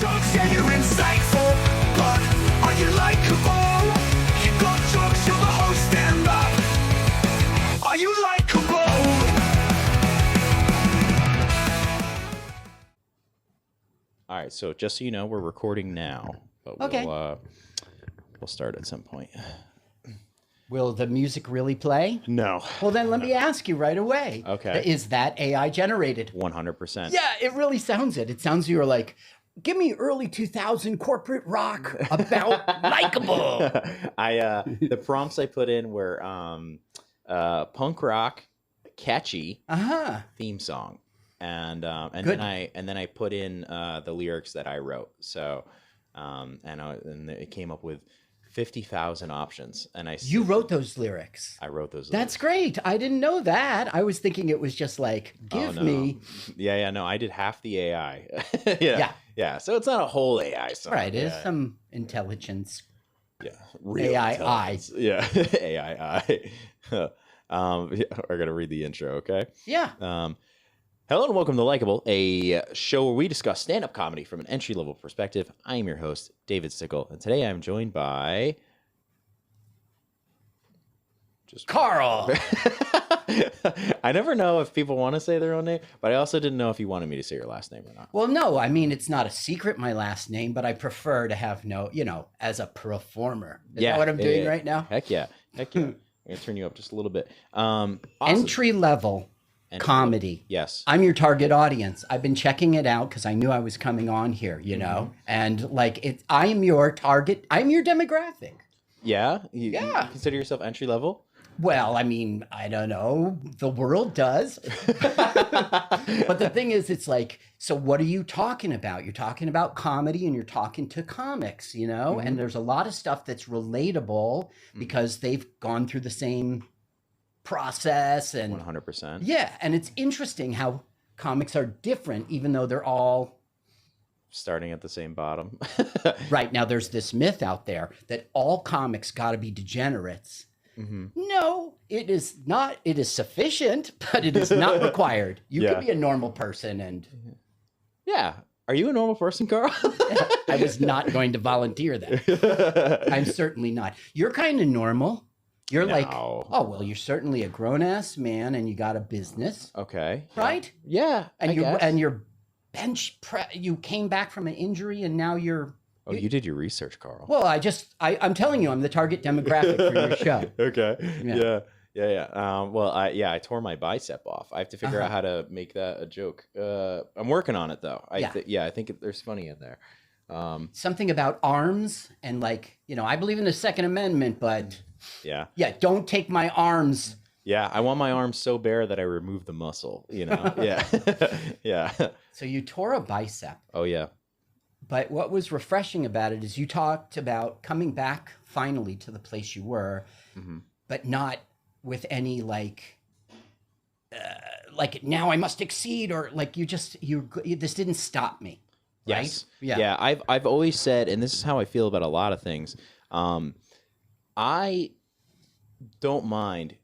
jokes and you're insightful, but are you likable? You got jokes, you're the host, stand up. Are you likable? All right, so just so you know, we're recording now, but Okay. we'll start at some point. Will the music really play? No. Well, then let me ask you right away. Okay. Is that AI generated? 100%. Yeah, it really sounds it. It sounds you're like, give me early 2000 corporate rock about likable. The prompts I put in were punk rock, catchy theme song, and Good. then I put in the lyrics that I wrote. So and it came up with 50,000 options, and You wrote those lyrics. I wrote those. That's lyrics. great. I didn't know that. I was thinking it was just like, give no. me. Yeah, no, I did half the AI. Yeah. So it's not a whole AI song. Right. It is Yeah. some intelligence. Yeah, real AI. intelligence. Yeah, AI. We're gonna read the intro, okay? Yeah. Hello and welcome to Likable, a show where we discuss stand-up comedy from an entry-level perspective. I am your host, David Stickle, and today I'm joined by Carl. I never know if people want to say their own name, but I also didn't know if you wanted me to say your last name or not. Well, no, I mean, it's not a secret, my last name, but I prefer to have as a performer. Is that what I'm doing right now? Heck yeah. I'm gonna turn you up just a little bit. Awesome. Entry level comedy. Yes. I'm your target audience. I've been checking it out because I knew I was coming on here, and I'm your target. I'm your demographic. Yeah? You Yeah. consider yourself entry level? Well, I mean, I don't know. The world does. But the thing is, it's like, so what are you talking about? You're talking about comedy and you're talking to comics, and there's a lot of stuff that's relatable because they've gone through the same process and 100%. yeah. And it's interesting how comics are different, even though they're all Starting at the same bottom. right. Now, there's this myth out there that all comics got to be degenerates. No, it is not. It is sufficient, but it is not required. You Yeah. can be a normal person, and Yeah. Are you a normal person, Carl? I was not going to volunteer that. I'm certainly not. You're kind of normal. You're like, No. oh, well, you're certainly a grown-ass man, and you got a business, Okay. right? Yeah. And I guess. you're you came back from an injury, and now you're. Oh, you did your research, Carl. Well, I'm telling you, I'm the target demographic for your show. Okay. Yeah. Yeah. I tore my bicep off. I have to figure out how to make that a joke. I'm working on it though. I think there's funny in there. Something about arms and I believe in the Second Amendment, but Yeah. don't take my arms. Yeah. I want my arms so bare that I remove the muscle, Yeah. Yeah. So you tore a bicep. Oh yeah. But what was refreshing about it is you talked about coming back finally to the place you were, but not with any now I must exceed, or this didn't stop me. Right? Yes. Yeah. I've always said, and this is how I feel about a lot of things. I don't mind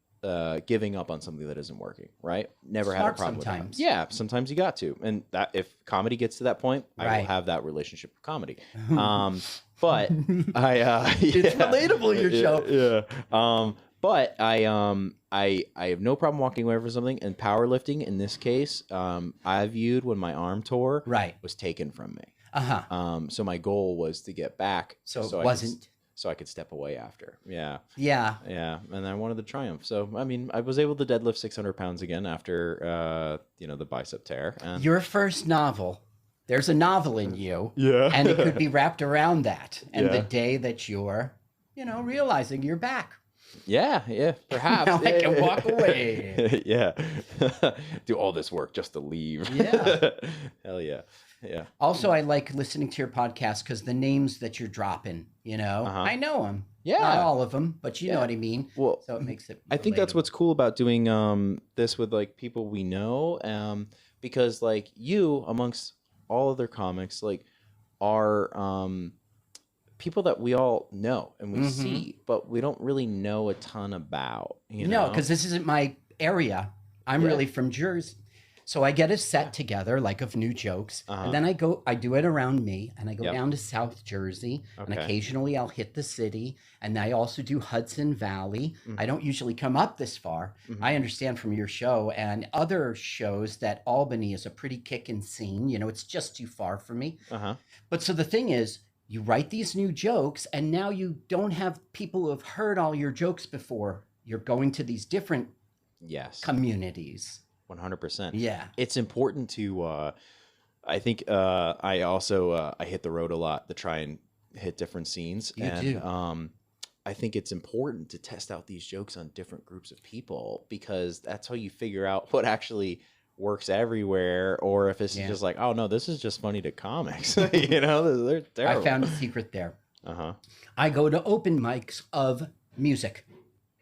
giving up on something that isn't working. Right. Never had a Smart problem sometimes. with that. Yeah. Sometimes you got to, and that if comedy gets to that point, I Right. will have that relationship with comedy. But I It's relatable, your show. Yeah. But I have no problem walking away from something, and powerlifting in this case, I viewed when my arm tore was taken from me. So my goal was to get back. So it I wasn't. so I could step away after. Yeah. Yeah. Yeah. And I wanted the triumph. So, I mean, I was able to deadlift 600 pounds again after, the bicep tear. And Your first novel, there's a novel in you. Yeah. And it could be wrapped around that. And the Yeah. day that you're, realizing you're back. Yeah, perhaps. Now I can walk away. Yeah. Do all this work just to leave. Yeah. Hell yeah. Yeah. Also, I like listening to your podcast because the names that you're dropping, I know them. Yeah. Not all of them, but you know what I mean. Well, So it makes it. I think that's relatable. what's cool about doing this with people we know, because you amongst all other comics are people that we all know and we see, but we don't really know a ton about. No, because this isn't my area. I'm Yeah. really from Jersey. So I get a set together, like of new jokes, and then I do it around me, and I go down to South Jersey, and occasionally I'll hit the city, and I also do Hudson Valley. I don't usually come up this far. I understand from your show and other shows that Albany is a pretty kicking scene. You know, it's just too far for me. But so the thing is, you write these new jokes, and now you don't have people who have heard all your jokes before. You're going to these different communities. 100%. Yeah. It's important to, I think I also, I hit the road a lot to try and hit different scenes. You do. I think it's important to test out these jokes on different groups of people, because that's how you figure out what actually works everywhere, or if it's just like, oh no, this is just funny to comics. You know, they're terrible. I found a secret there. I go to open mics of music.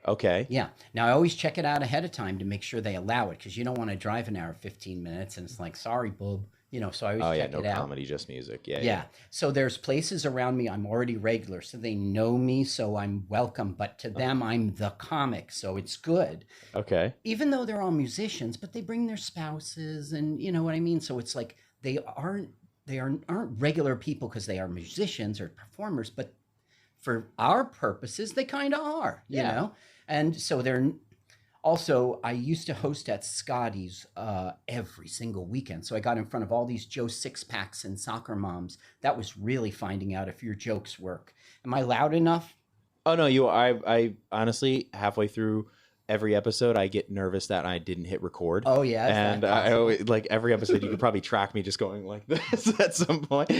Okay. Yeah. Now I always check it out ahead of time to make sure they allow it, because you don't want to drive an hour 15 minutes and it's like, sorry, bub. You know, so I always check it out. No comedy, just music. Yeah. So there's places around me I'm already regular, so they know me, so I'm welcome. But to them, I'm the comic, so it's good. Okay. Even though they're all musicians, but they bring their spouses, and you know what I mean. So it's like they aren't regular people because they are musicians or performers, but for our purposes, they kind of are. You know. And so they're also, I used to host at Scotty's every single weekend. So I got in front of all these Joe Six-Packs and soccer moms. That was really finding out if your jokes work. Am I loud enough? Oh, no, I honestly, halfway through every episode, I get nervous that I didn't hit record. Oh, yeah. And I always, like, every episode, you could probably track me just going like this at some point.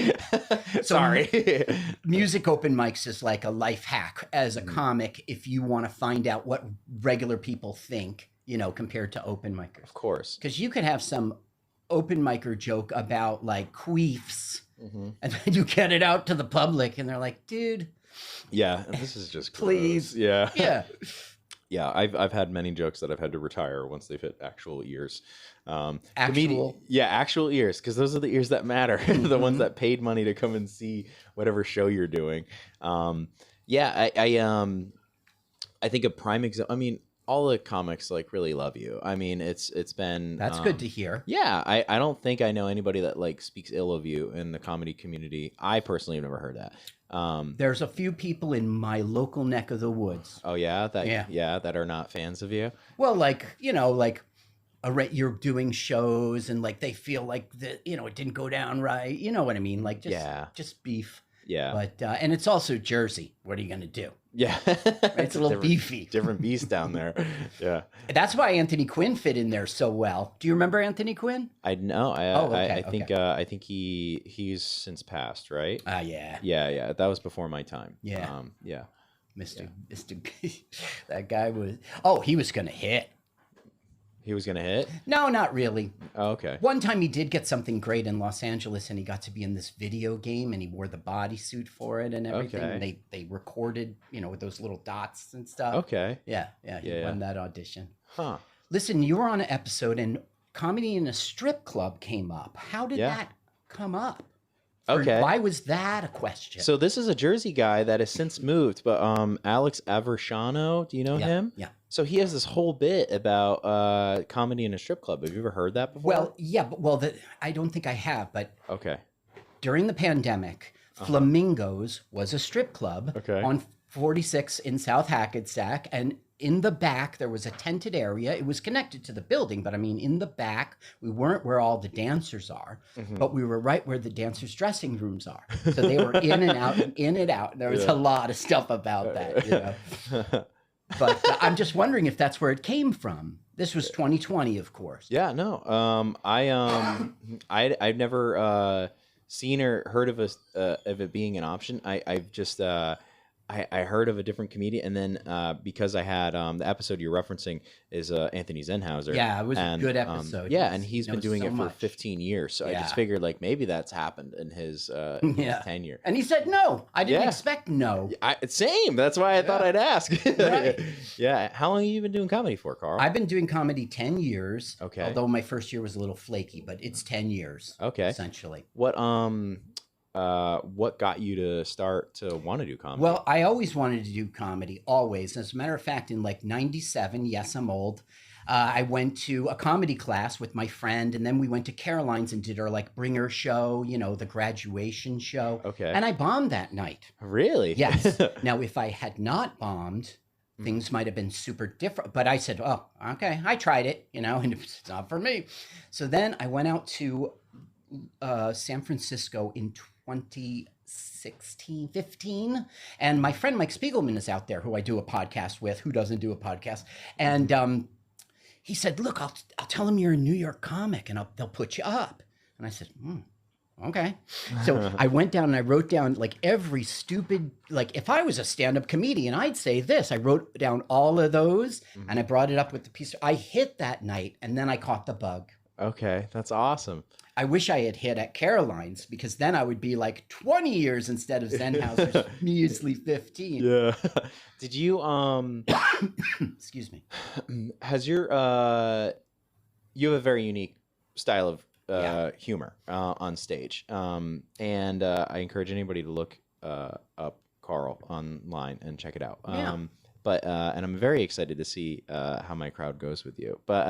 Sorry. Music open mics is like a life hack as a comic if you want to find out what regular people think, you know, compared to open micers. Of course. Because you could have some open micer joke about like queefs, and then you get it out to the public and they're like, dude. Yeah, this is just please. Gross. Yeah. Yeah. Yeah, I've had many jokes that I've had to retire once they've hit actual ears. Actual ears, because those are the ears that matter, the ones that paid money to come and see whatever show you're doing. I think a prime example. I mean, all the comics like really love you. I mean, it's been that's good to hear. Yeah, I don't think I know anybody that like speaks ill of you in the comedy community. I personally have never heard that. There's a few people in my local neck of the woods. Oh yeah, that are not fans of you. Well, like, you know, like you're doing shows and like they feel like you know, it didn't go down right. You know what I mean? Like just beef. Yeah. But and it's also Jersey. What are you gonna do? Yeah. It's a little beefy. Different beast down there. Yeah. That's why Anthony Quinn fit in there so well. Do you remember Anthony Quinn? I know. I think he's since passed, right? Yeah. Yeah. That was before my time. Yeah. Yeah. Mr. That guy was he was gonna hit. He was going to hit? No, not really. Oh, okay. One time he did get something great in Los Angeles, and he got to be in this video game, and he wore the bodysuit for it and everything. Okay. And they recorded, you know, with those little dots and stuff. Okay. Yeah. He won that audition. Huh. Listen, you were on an episode, and comedy in a strip club came up. How did that come up? Okay. Why was that a question? So this is a Jersey guy that has since moved, but Alex Aversano, do you know him? Yeah. So he has this whole bit about comedy in a strip club. Have you ever heard that before? Well, yeah, I don't think I have, but okay. During the pandemic, Flamingos was a strip club Okay. on 46 in South Hackensack, and in the back there was a tented area. It was connected to the building, but I mean, in the back, we weren't where all the dancers are, but we were right where the dancers' dressing rooms are. So they were in and out and in and out. There was a lot of stuff about that, you know. But I'm just wondering if that's where it came from. This was 2020, of course. Yeah, no. I've never seen or heard of it being an option. I've just I heard of a different comedian, and then because I had the episode you're referencing is Anthony Zenhauser. Yeah, it was a good episode. And he's been doing so it for much. 15 years. So I just figured like maybe that's happened in his tenure. And he said no. I didn't expect no. Same. That's why I thought I'd ask. Right. Yeah. How long have you been doing comedy for, Carl? I've been doing comedy 10 years. Okay. Although my first year was a little flaky, but it's 10 years. Okay. Essentially. What got you to start to want to do comedy? Well, I always wanted to do comedy, always. As a matter of fact, in like 97, yes, I'm old, I went to a comedy class with my friend, and then we went to Caroline's and did our like bringer show, the graduation show. Okay. And I bombed that night. Really? Yes. Now, if I had not bombed, things might have been super different. But I said, oh, okay, I tried it, and it's not for me. So then I went out to San Francisco in 2016, 15. And my friend Mike Spiegelman is out there, who I do a podcast with, who doesn't do a podcast. And he said, look, I'll tell them you're a New York comic and they'll put you up. And I said, okay. So I went down and I wrote down like every stupid, like if I was a stand-up comedian, I'd say this. I wrote down all of those and I brought it up with the piece. I hit that night and then I caught the bug. Okay, that's awesome. I wish I had hit at Caroline's, because then I would be like 20 years instead of Zenhauser's measly 15. Yeah. Did you Excuse me. has your you have a very unique style of humor on stage. And I encourage anybody to look up Carl online and check it out. Yeah. And I'm very excited to see how my crowd goes with you. But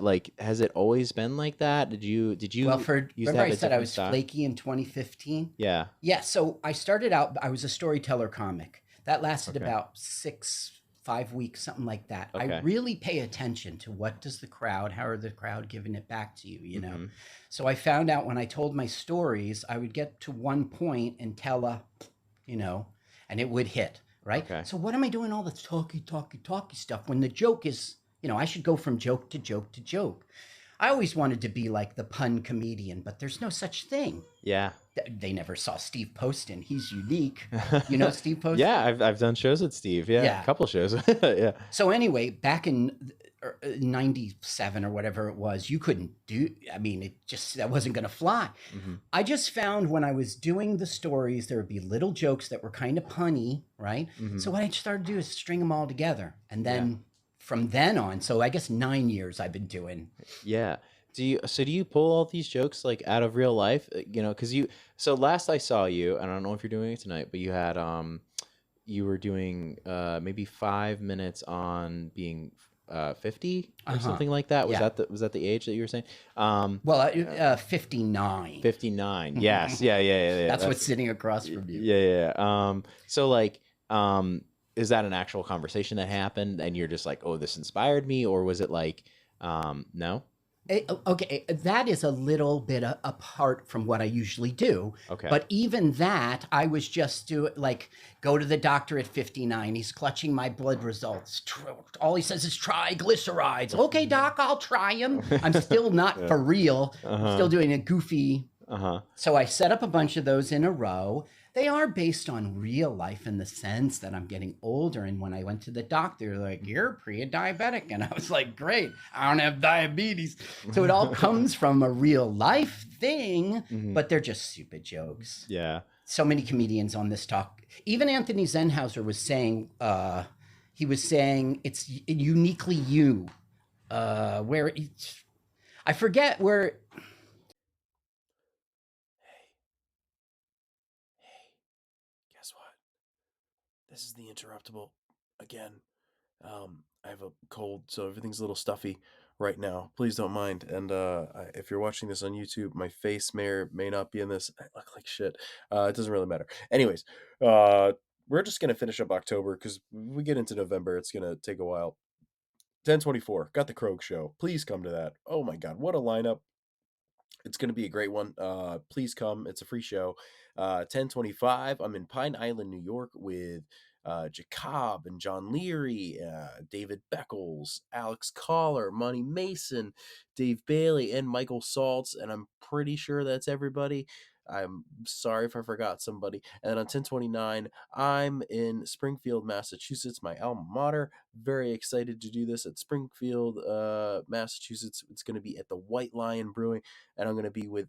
like, has it always been like that? Did you Well, used to remember have I a said I different was style? flaky in 2015? Yeah. Yeah, so I started out, I was a storyteller comic. That lasted Okay. about 5 weeks, something like that. I Okay. really pay attention to what does the crowd, how are the crowd giving it back to you, Mhm. So I found out when I told my stories, I would get to one point and tell and it would hit, right? Okay. So what am I doing all the talky stuff when the joke is, I should go from joke to joke to joke. I always wanted to be like the pun comedian, but there's no such thing. Yeah. They never saw Steve Poston. He's unique. You know Steve Poston? Yeah, I've done shows with Steve. Yeah, Yeah. a couple shows. Yeah. So anyway, back in 97 or whatever it was, you couldn't do, that wasn't going to fly. Mhm. I just found when I was doing the stories, there would be little jokes that were kind of punny, right? Mhm. So what I started to do is string them all together. And then from then on, so I guess 9 years I've been doing. Yeah. Do you pull all these jokes like out of real life? Because so last I saw you, and I don't know if you're doing it tonight, but you had you were doing maybe 5 minutes on being 50 or something like that. Was Yeah. that the age that you were saying? 59. 59. Yes. Yeah. That's what's sitting across from you. Yeah. So like, is that an actual conversation that happened and you're just like, oh, this inspired me, or was it like, no? Okay, that is a little bit apart from what I usually do. Okay. But even that, I was just go to the doctor at 59. He's clutching my blood results. All he says is triglycerides. Okay, doc, I'll try them. I'm still not for real. I'm still doing a goofy. So I set up a bunch of those in a row. They are based on real life in the sense that I'm getting older. And when I went to the doctor, they're like, you're pre-diabetic. And I was like, great, I don't have diabetes. So it all comes from a real life thing, but they're just stupid jokes. Yeah. So many comedians on this talk. Even Anthony Zenhauser was saying, it's uniquely you. I forget where. Guess what? This is the interruptible again. I have a cold, so everything's a little stuffy right now. Please don't mind. And if you're watching this on YouTube, my face may or may not be in this. I look like shit. It doesn't really matter. Anyways, we're just gonna finish up October because we get into November. It's gonna take a while. 10/24, got the Krog show. Please come to that. Oh my God, what a lineup! It's going to be a great one. Please come. It's a free show. 10/25. I'm in Pine Island, New York with Jacob and John Leary, David Beckles, Alex Collar, Monty Mason, Dave Bailey, and Michael Saltz. And I'm pretty sure that's everybody. I'm sorry if I forgot somebody. And then on 10/29, I'm in Springfield, Massachusetts, my alma mater. Very excited to do this at Springfield, Massachusetts. It's going to be at the White Lion Brewing, and I'm going to be with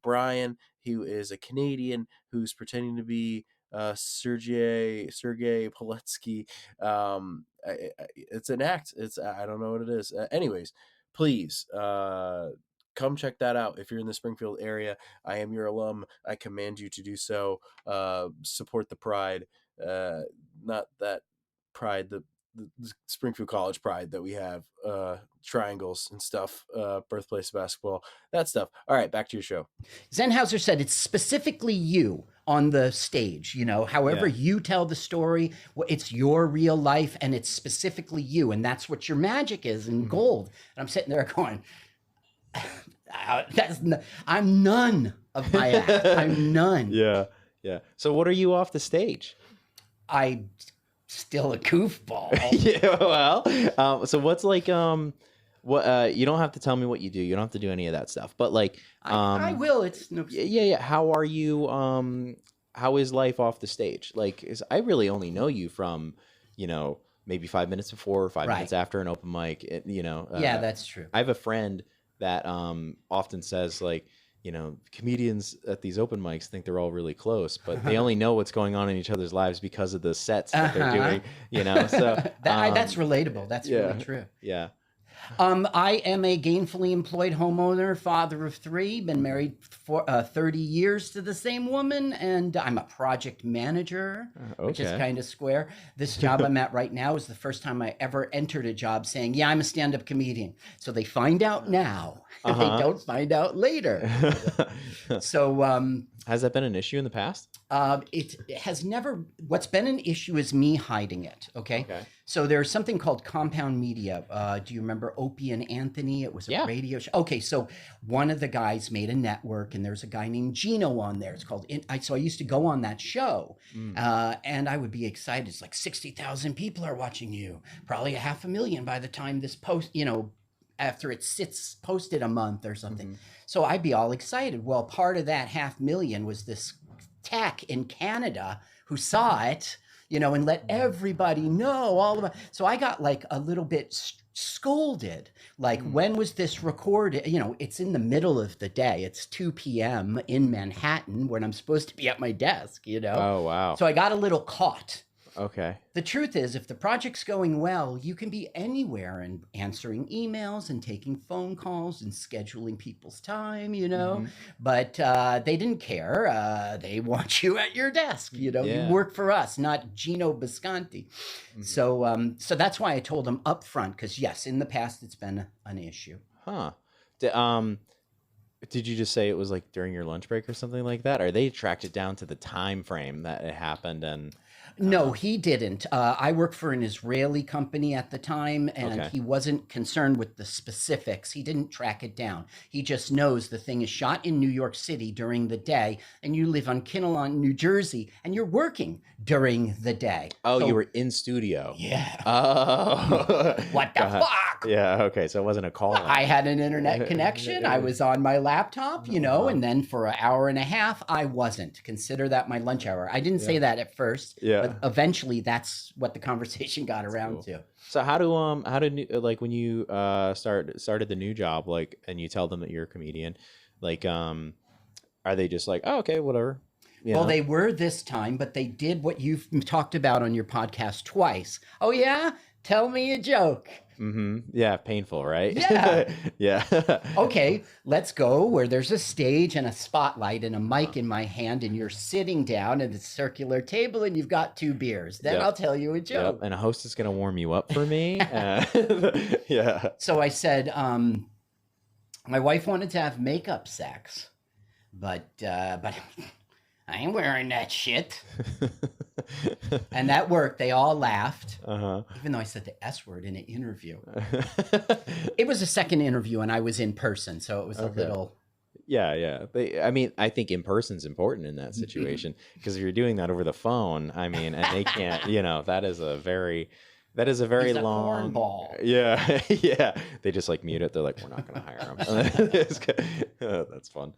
Brian, who is a Canadian who's pretending to be Sergey Poletsky. It's an act. I don't know what it is. Anyways, please come check that out if you're in the Springfield area. I am your alum. I command you to do so. Support the pride. Not that pride, the Springfield College pride that we have, triangles and stuff, birthplace of basketball, that stuff. All right, back to your show. Zenhauser said it's specifically you on the stage, you know, however you tell the story, it's your real life and it's specifically you. And that's what your magic is in gold. And I'm sitting there going, I'm none of my act. I'm none. Yeah. So what are you off the stage? I'm still a goofball. Yeah. Well, so what's like, what, you don't have to tell me what you do. You don't have to do any of that stuff, but like, I will. It's no. Yeah. How are you? How is life off the stage? Like, I really only know you from, you know, maybe 5 minutes before or 5 minutes after an open mic. You know. Yeah, that's true. I have a friend that often says like, you know, comedians at these open mics think they're all really close, but they only know what's going on in each other's lives because of the sets that they're doing. You know, so that's relatable. That's really true. Yeah. I am a gainfully employed homeowner, father of 3, been married for 30 years to the same woman, and I'm a project manager, which is kind of square. This job I'm at right now is the first time I ever entered a job saying, yeah, I'm a stand-up comedian. So they find out now, and they don't find out later. So has that been an issue in the past? It has never, what's been an issue is me hiding it, okay? So there's something called Compound Media. Do you remember Opie and Anthony? It was a radio show. Okay, so one of the guys made a network, and there's a guy named Gino on there. It's called, so I used to go on that show, and I would be excited. It's like 60,000 people are watching you, probably 500,000 by the time this post, you know, after it sits posted a month or something. So I'd be all excited. Well, part of that 500,000 was this tech in Canada who saw it, you know, and let everybody know all about. So I got like a little bit scolded. Like, when was this recorded? You know, it's in the middle of the day. It's 2 p.m. in Manhattan when I'm supposed to be at my desk, you know? Oh, wow. So I got a little caught. Okay. The truth is, if the project's going well, you can be anywhere and answering emails and taking phone calls and scheduling people's time, you know, but they didn't care. They want you at your desk, you know, you work for us, not Gino Bisconti. So that's why I told them up front, because yes, in the past, it's been an issue. Huh. Did you just say it was like during your lunch break or something like that? Or they tracked it down to the time frame that it happened? And no, he didn't. I worked for an Israeli company at the time, and he wasn't concerned with the specifics. He didn't track it down. He just knows the thing is shot in New York City during the day, and you live on Kinnelon, New Jersey, and you're working during the day. Oh, so, you were in studio. Yeah. Oh. What the fuck? Yeah, okay, so it wasn't a call. I had an internet connection. I was on my laptop, you know, and then for an hour and a half, I wasn't. Consider that my lunch hour. I didn't say that at first. But eventually, that's what the conversation got around to. So how do like when you started the new job, like, and you tell them that you're a comedian, like are they just like, oh, okay, whatever? Well, they were this time, but they did what you've talked about on your podcast twice. Oh yeah, tell me a joke. Yeah, painful, right? Yeah. Yeah. Okay, let's go where there's a stage and a spotlight and a mic in my hand, and you're sitting down at a circular table and you've got 2 beers. Then I'll tell you a joke. And a host is going to warm you up for me. Yeah. So I said, my wife wanted to have makeup sex, but I ain't wearing that shit. And that worked. They all laughed, even though I said the S word in an interview. It was a second interview, and I was in person, so it was a little... Yeah. I mean, I think in person's important in that situation, because if you're doing that over the phone, I mean, and they can't, you know, that is a very He's long cornball. Yeah. Yeah. They just like mute it. They're like, we're not going to hire him. That's fun.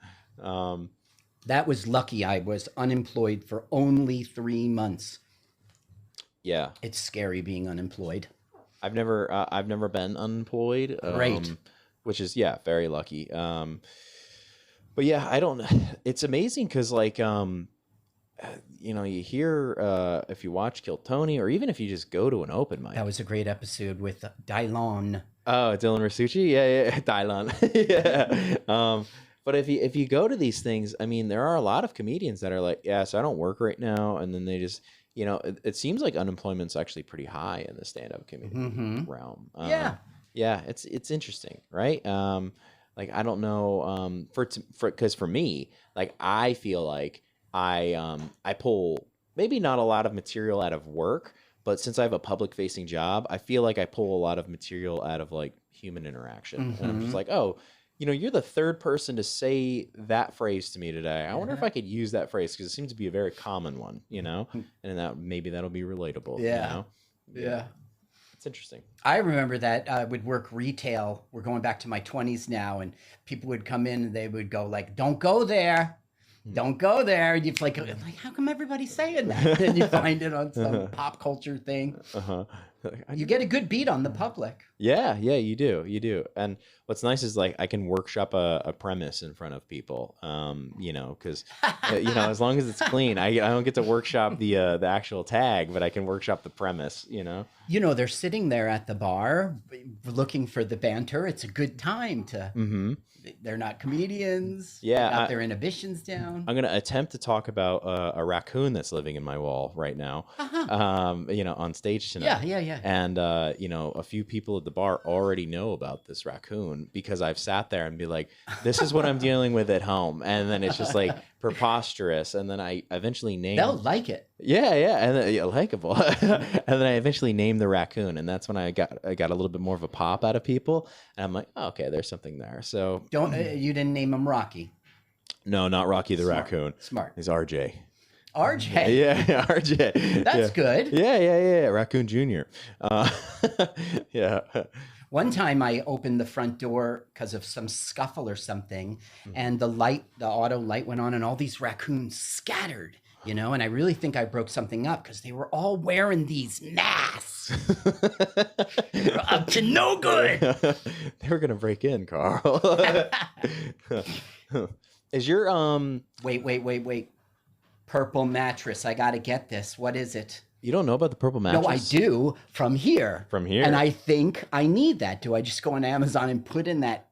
That was lucky. I was unemployed for only 3 months. Yeah. It's scary being unemployed. I've never been unemployed. Great. Which is, very lucky. But yeah, it's amazing because like, you know, you hear, if you watch Kill Tony, or even if you just go to an open mic. That was a great episode with Dylon. Oh, Dylan Rasucci? Yeah. Dylon. Yeah. But if you go to these things, I mean, there are a lot of comedians that are like, yeah, so I don't work right now. And then they just, you know, it seems like unemployment's actually pretty high in the stand-up community realm. Yeah, it's interesting, right? Like I don't know, because for me, like I feel like I pull maybe not a lot of material out of work, but since I have a public facing job, I feel like I pull a lot of material out of like human interaction. And I'm just like, oh, you know, you're the third person to say that phrase to me today. I wonder if I could use that phrase because it seems to be a very common one, you know, and that maybe that'll be relatable. Yeah. You know? Yeah. It's interesting. I remember that I would work retail. We're going back to my 20s now, and people would come in and they would go like, "Don't go there, don't go there." And you'd like, how come everybody's saying that? And you find it on some pop culture thing. You get a good beat on the public. Yeah, you do. And what's nice is like I can workshop a premise in front of people, you know, because you know, as long as it's clean, I don't get to workshop the actual tag, but I can workshop the premise, you know. You know, they're sitting there at the bar looking for the banter. It's a good time to. They're not comedians. Yeah, they got their inhibitions down. I'm gonna attempt to talk about a raccoon that's living in my wall right now. You know, on stage tonight. Yeah. And you know, a few people at the bar already know about this raccoon because I've sat there and be like, "This is what I'm dealing with at home," and then it's just like preposterous. And then I eventually name. They'll like it. Yeah, and then, likable. And then I eventually named the raccoon, and that's when I got a little bit more of a pop out of people, and I'm like, oh, okay, there's something there. So Don't you didn't name him Rocky? no, not Rocky the Smart. raccoon. Smart. He's RJ. RJ. Yeah, RJ. That's good. Yeah. Raccoon Junior. Yeah. One time I opened the front door because of some scuffle or something, and the auto light went on, and all these raccoons scattered, you know, and I really think I broke something up because they were all wearing these masks. They were up to no good. They were gonna break in, Carl. Is your Wait. Purple mattress. I got to get this. What is it? You don't know about the purple mattress? No, I do from here. From here? And I think I need that. Do I just go on Amazon and put in that?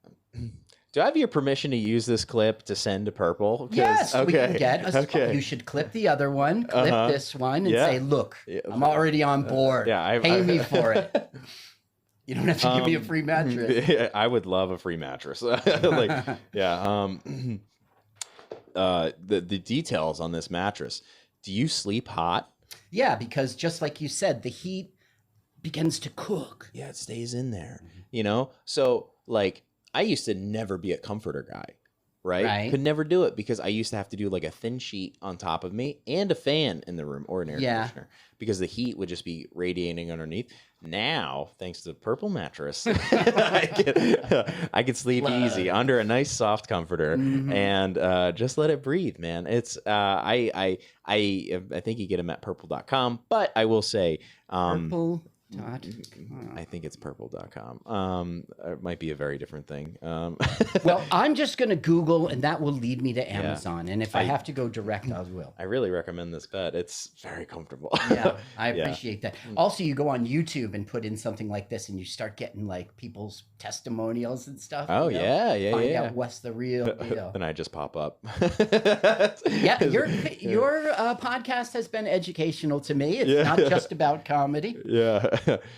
Do I have your permission to use this clip to send to Purple? Yes, we can get a Okay. You should clip the other one, clip this one, and Yeah. say, look, I'm already on board. Pay me for it. You don't have to give me a free mattress. Yeah, I would love a free mattress. Like, yeah. The details on this mattress. Do you sleep hot? Yeah, because just like you said, the heat begins to cook. Yeah, it stays in there. You know? So, like, I used to never be a comforter guy, right? Could never do it because I used to have to do like a thin sheet on top of me and a fan in the room or an air conditioner because the heat would just be radiating underneath. Now, thanks to the purple mattress, I can sleep easy under a nice soft comforter and just let it breathe, man. It's I think you get them at purple.com, but I will say I think it's purple.com. It might be a very different thing. Well, I'm just going to Google, and that will lead me to Amazon. And if I have to go direct, I will. I really recommend this bed. It's very comfortable. Yeah, I appreciate that. Also, you go on YouTube and put in something like this, and you start getting like people's testimonials and stuff. Oh, you know? yeah. Find out what's the real deal. Then I just pop up. Yeah, your podcast has been educational to me. It's not just about comedy. Yeah.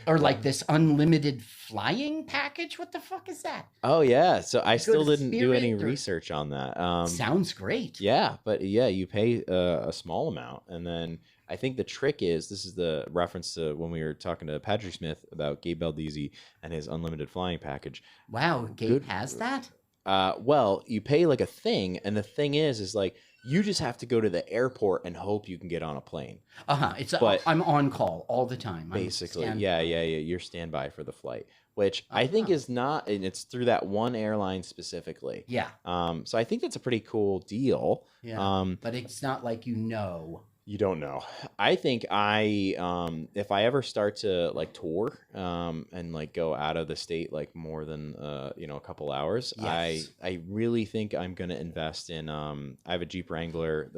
Or like this unlimited flying package. What the fuck is that? Oh, yeah. So I still didn't do any Spirit or- research on that. Sounds great. Yeah, but yeah, you pay a small amount, and then I think the trick is this is the reference to when we were talking to Patrick Smith about Gabe Baldizzi and his unlimited flying package. Wow, Gabe has that? Well, you pay like a thing, and the thing is like you just have to go to the airport and hope you can get on a plane. I'm on call all the time. Basically, yeah. You're standby for the flight, which I think is not, and it's through that one airline specifically. Yeah. So I think that's a pretty cool deal. Yeah. But it's not like You don't know. I think if I ever start to like tour and like go out of the state like more than a couple hours, yes. I really think I'm gonna invest in I have a Jeep Wrangler,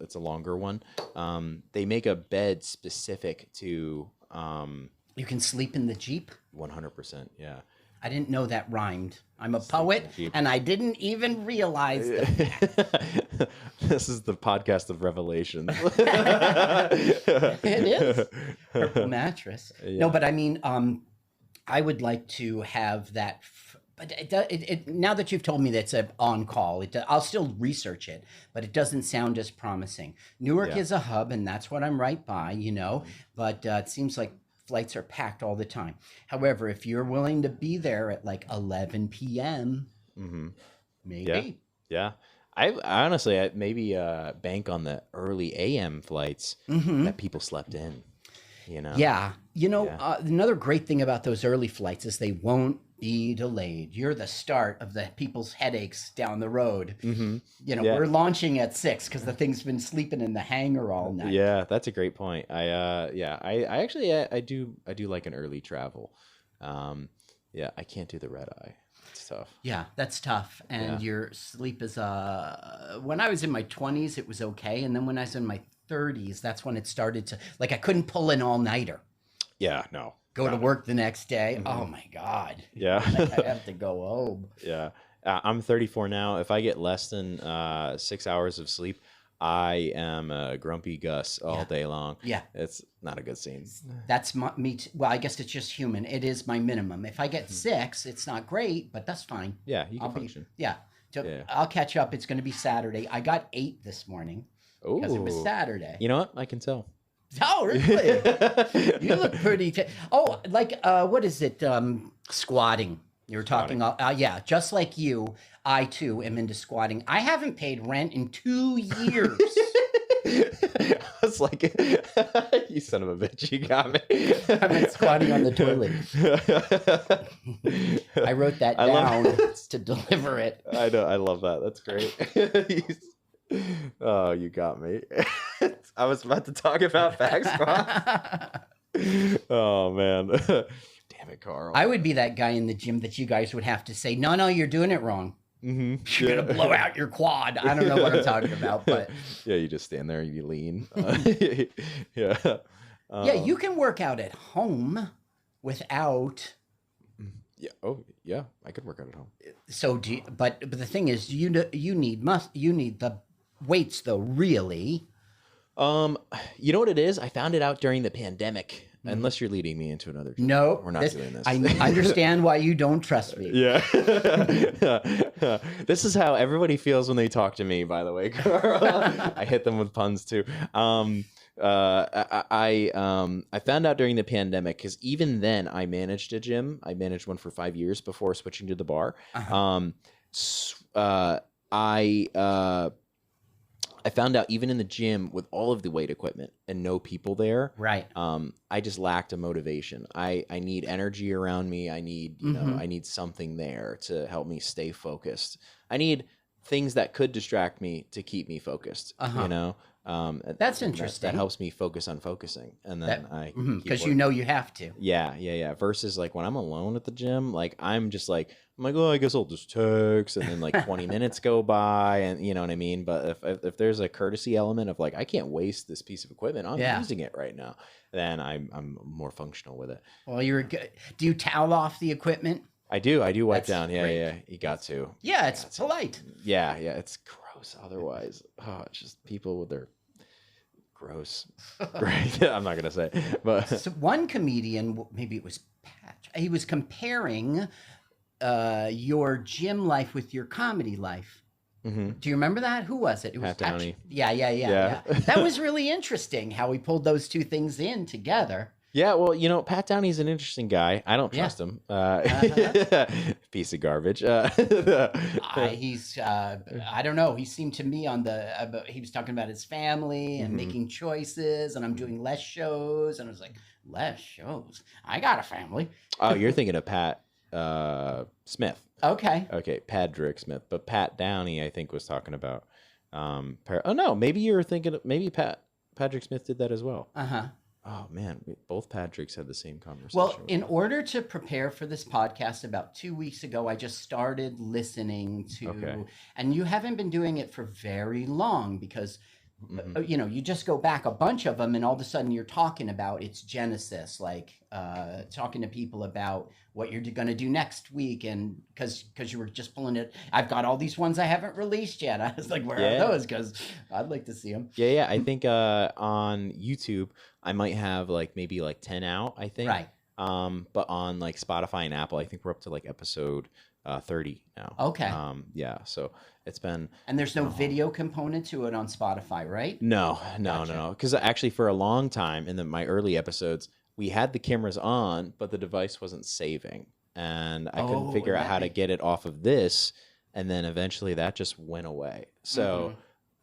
it's a longer one. They make a bed specific to you can sleep in the Jeep. 100%, yeah. I didn't know that rhymed. I'm a poet, deep. and I didn't even realize that. This is the podcast of revelations. It is. Purple mattress. Yeah. No, but I mean, I would like to have that. But now that you've told me that's a on call, I'll still research it, but it doesn't sound as promising. Newark Yeah. is a hub, and that's what I'm right by, you know. But it seems like flights are packed all the time. However, if you're willing to be there at like 11 p.m., maybe. Yeah. I honestly, I maybe bank on the early AM flights that people slept in. You know. Yeah. You know, Yeah. another great thing about those early flights is they won't be delayed. You're the start of the people's headaches down the road. You know, Yeah. we're launching at 6 because the thing's been sleeping in the hangar all night. Yeah, that's a great point. I actually I do like an early travel. Yeah, I can't do the red eye. It's tough. Yeah, that's tough. And your sleep is when I was in my 20s, it was okay. And then when I was in my 30s, that's when it started to, like, I couldn't pull an all-nighter. Yeah, no. Go to work the next day. Oh my God. Yeah. I have to go home. Yeah. I'm 34 now. If I get less than 6 hours of sleep, I am a grumpy Gus all day long. Yeah. It's not a good scene. That's me. Well, I guess it's just human. It is my minimum. If I get 6, it's not great, but that's fine. Yeah, you can function. So Yeah. I'll catch up. It's going to be Saturday. I got 8 this morning because it was Ooh. Saturday. You know what? I can tell. Oh, really? You look pretty. What is it? Squatting. You were talking. Yeah, just like you, I too am into squatting. I haven't paid rent in 2 years. I was like, you son of a bitch, you got me. I've been squatting on the toilet. I wrote that down to deliver it. I know. I love that. That's great. Oh, you got me. I was about to talk about back squats. Oh, man. Damn it, Carl. I would be that guy in the gym that you guys would have to say, no, you're doing it wrong. You're going to blow out your quad. I don't know what I'm talking about, but. Yeah, you just stand there and you lean. Yeah. Yeah, you can work out at home without. Yeah. Oh, yeah. I could work out at home. So but the thing is, you need the weights though, really. You know what it is? I found it out during the pandemic. Unless you're leading me into another. No, we're not doing this. I understand why you don't trust me. Yeah. This is how everybody feels when they talk to me, by the way, Carl. I hit them with puns too. I found out during the pandemic because even then I managed a gym. I managed one for 5 years before switching to the bar. I found out even in the gym with all of the weight equipment and no people there, Right. I just lacked a motivation. I need energy around me. I need, I need something there to help me stay focused. I need things that could distract me to keep me focused, That's interesting. That helps me focus on focusing. And then Because you have to. Yeah. Versus like when I'm alone at the gym, like I'm like, oh, I guess I'll just text, and then like 20 minutes go by, and you know what I mean. But if there's a courtesy element of like, I can't waste this piece of equipment, I'm using it right now, then I'm more functional with it. Well, you're good. Do you towel off the equipment? I do wipe That's down. Yeah, great. yeah. You got to. Yeah, it's polite. Yeah. It's gross. Otherwise, it's just people with their gross. Great. I'm not gonna say, but So one comedian, maybe it was Pat, he was comparing your gym life with your comedy life. Do you remember that? Who was it? It was Pat Downey. Yeah. That was really interesting how we pulled those two things in together. Yeah, well, Pat Downey's an interesting guy. I don't trust him. Piece of garbage. He's I don't know. He seemed to me he was talking about his family and making choices, and I'm doing less shows, and I was like, less shows? I got a family. Oh, you're thinking of Pat Smith. Okay, Patrick Smith. But Pat Downey, I think, was talking about. Oh no, maybe you're thinking. Maybe Patrick Smith did that as well. Oh man, both Patricks had the same conversation. Well, in order to prepare for this podcast, about 2 weeks ago, I just started listening to, and you haven't been doing it for very long because You know, you just go back a bunch of them, and all of a sudden you're talking about its genesis, like talking to people about what you're going to do next week, and because you were just pulling it. I've got all these ones I haven't released yet. I was like, where are those? Because I'd like to see them. Yeah. I think on YouTube I might have like maybe like 10 out. I think. Right. But on like Spotify and Apple, I think we're up to like episode 30 now. Okay. Yeah. So it's been. And there's no video component to it on Spotify, right? No. Gotcha. Because actually, for a long time in my early episodes, we had the cameras on, but the device wasn't saving, and I couldn't figure out how to get it off of this. And then eventually, that just went away. So.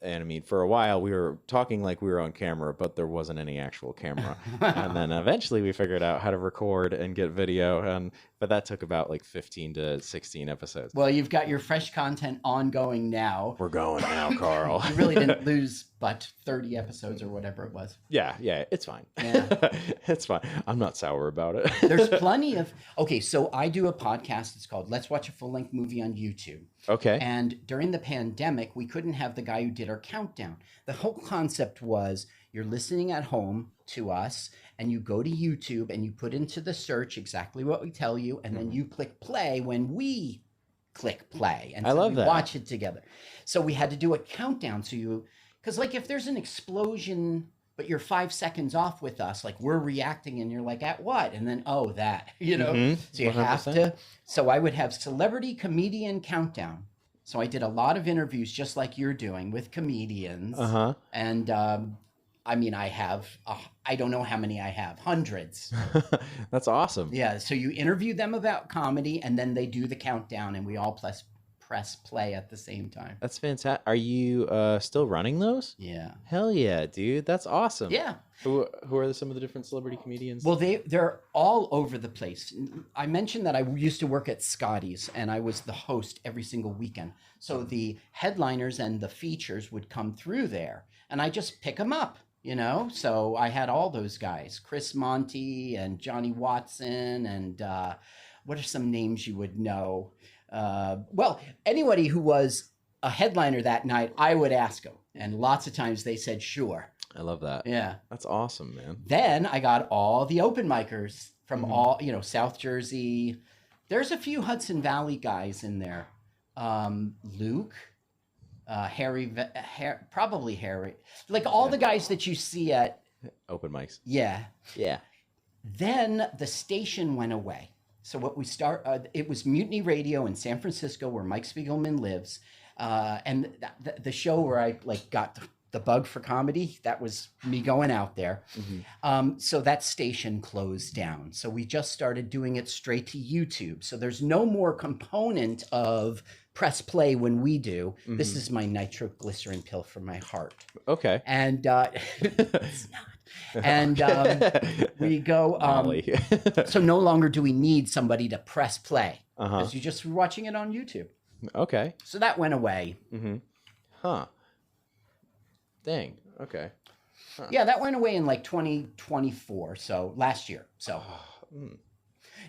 And I mean, for a while we were talking like we were on camera, but there wasn't any actual camera. And then eventually we figured out how to record and get video, but that took about like 15 to 16 episodes. Well, you've got your fresh content ongoing now. We're going now, Carl. You really didn't lose but 30 episodes or whatever it was. Yeah, it's fine. Yeah. It's fine. I'm not sour about it. There's plenty of... Okay, so I do a podcast. It's called Let's Watch a Full-Length Movie on YouTube. Okay. And during the pandemic, we couldn't have the guy who did our countdown. The whole concept was you're listening at home to us, and you go to YouTube and you put into the search exactly what we tell you, and then you click play when we click play. And I so love we that. watch it together. So we had to do a countdown. So you... Because, like, if there's an explosion, but you're 5 seconds off with us, like, we're reacting, and you're like, at what? And then, oh, that, you know? So you have 100%. to... So I would have celebrity comedian countdown. So I did a lot of interviews, just like you're doing, with comedians. Uh-huh. And, I mean, I have... I don't know how many I have. Hundreds. That's awesome. Yeah, so you interview them about comedy, and then they do the countdown, and we all press play at the same time. That's fantastic. Are you still running those? Yeah. Hell yeah, dude. That's awesome. Yeah. Who are some of the different celebrity comedians? Well, they're all over the place. I mentioned that I used to work at Scotty's, and I was the host every single weekend. So the headliners and the features would come through there, and I just pick them up, you know? So I had all those guys, Chris Monty and Johnny Watson, and what are some names you would know? Well, anybody who was a headliner that night, I would ask them. And lots of times they said, sure. I love that. Yeah. That's awesome, man. Then I got all the open micers from all, you know, South Jersey. There's a few Hudson Valley guys in there. Luke, Harry, probably Harry. Like all the guys that you see at... Open mics. Yeah. Yeah. Then the station went away. So what we it was Mutiny Radio in San Francisco, where Mike Spiegelman lives, and the show where I like got the bug for comedy. That was me going out there. So that station closed down. So we just started doing it straight to YouTube. So there's no more component of press play when we do. This is my nitroglycerin pill for my heart. Okay. And it's not. And we go. Molly. So no longer do we need somebody to press play, Uh-huh. because you're just watching it on YouTube. Okay. So that went away. Huh. Dang. Okay. Yeah, that went away in like 2024. So last year. So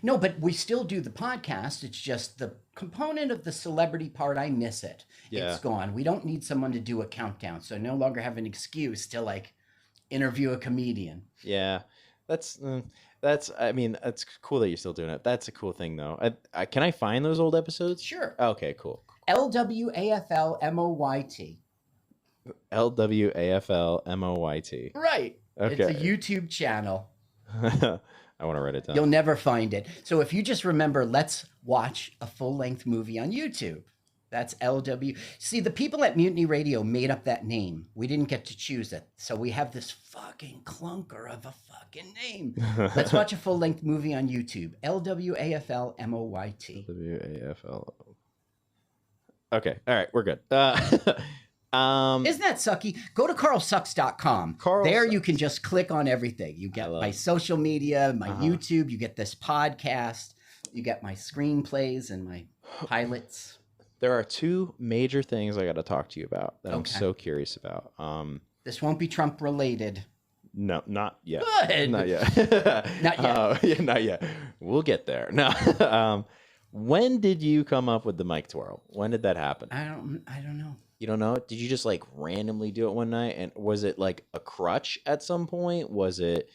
no, but we still do the podcast. It's just the component of the celebrity part. I miss it. Yeah. It's gone. We don't need someone to do a countdown. So I no longer have an excuse to like interview a comedian. Yeah. That's. I mean, it's cool that you're still doing it. That's a cool thing, though. Can I find those old episodes? Sure. Okay. Cool. LWAFLMOYT. LWAFLMOYT. Right. Okay. It's a YouTube channel. I want to write it down. You'll never find it. So if you just remember, let's watch a full-length movie on YouTube. That's LW. See, the people at Mutiny Radio made up that name. We didn't get to choose it. So we have this fucking clunker of a fucking name. Let's watch a full-length movie on YouTube. LWAFLMOYT. WAFL. Okay. All right. We're good. Isn't that sucky? Go to carlsucks.com. Carl there Sucks. you can just click on everything. You get my social media, my YouTube, you get this podcast, you get my screenplays and my pilots. There are two major things I got to talk to you about that I'm Okay. so curious about. This won't be Trump related. No, not yet. Good. Not yet. Not yet. Yeah, not yet. We'll get there. No. When did you come up with the Mic Twirl? When did that happen? I don't know. You don't know? Did you just like randomly do it one night? And was it like a crutch at some point? Was it?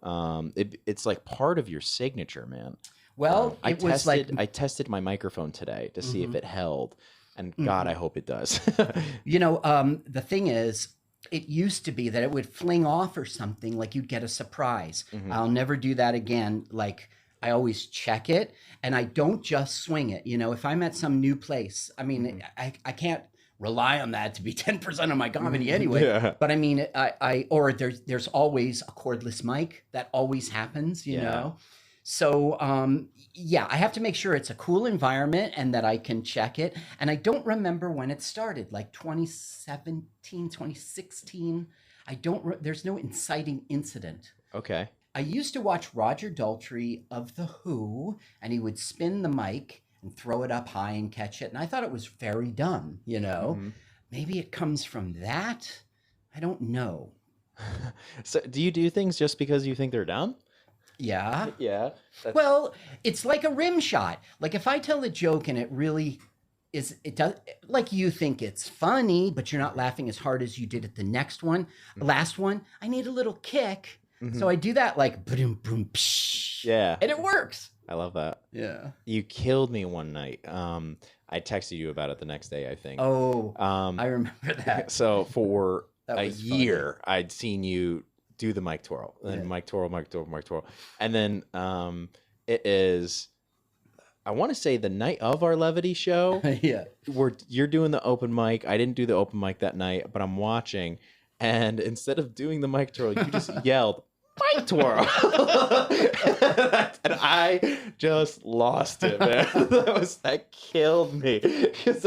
It's like part of your signature, man. Well, I it was like, I tested my microphone today to see if it held, and God, I hope it does. the thing is, it used to be that it would fling off or something, like you'd get a surprise. I'll never do that again. Like, I always check it, and I don't just swing it. If I'm at some new place, I mean, I can't rely on that to be 10% of my comedy anyway. Yeah. But I mean, or there's always a cordless mic. That always happens, you know? So, yeah, I have to make sure it's a cool environment and that I can check it. And I don't remember when it started, like 2017, 2016. There's no inciting incident. Okay. I used to watch Roger Daltrey of The Who, and he would spin the mic and throw it up high and catch it. And I thought it was very dumb, Maybe it comes from that. I don't know. So do you do things just because you think they're dumb? Yeah. Yeah. Well, it's like a rim shot. Like if I tell a joke and it really is, it does, like you think it's funny, but you're not laughing as hard as you did at the next one, last one, I need a little kick. So I do that like boom, boom, psh, Yeah. and it works. I love that. Yeah. You killed me one night. I texted you about it the next day, I think. Oh, I remember that. So for That a was funny. year, I'd seen you do the Mic Twirl, and Mic Twirl, Mic Twirl, Mic Twirl, and then it is, I want to say the night of our levity show. Yeah. Where you're doing the open mic. I didn't do the open mic that night, but I'm watching, and instead of doing the Mic Twirl, you just yelled Mic Twirl, and I just lost it, man. That killed me, because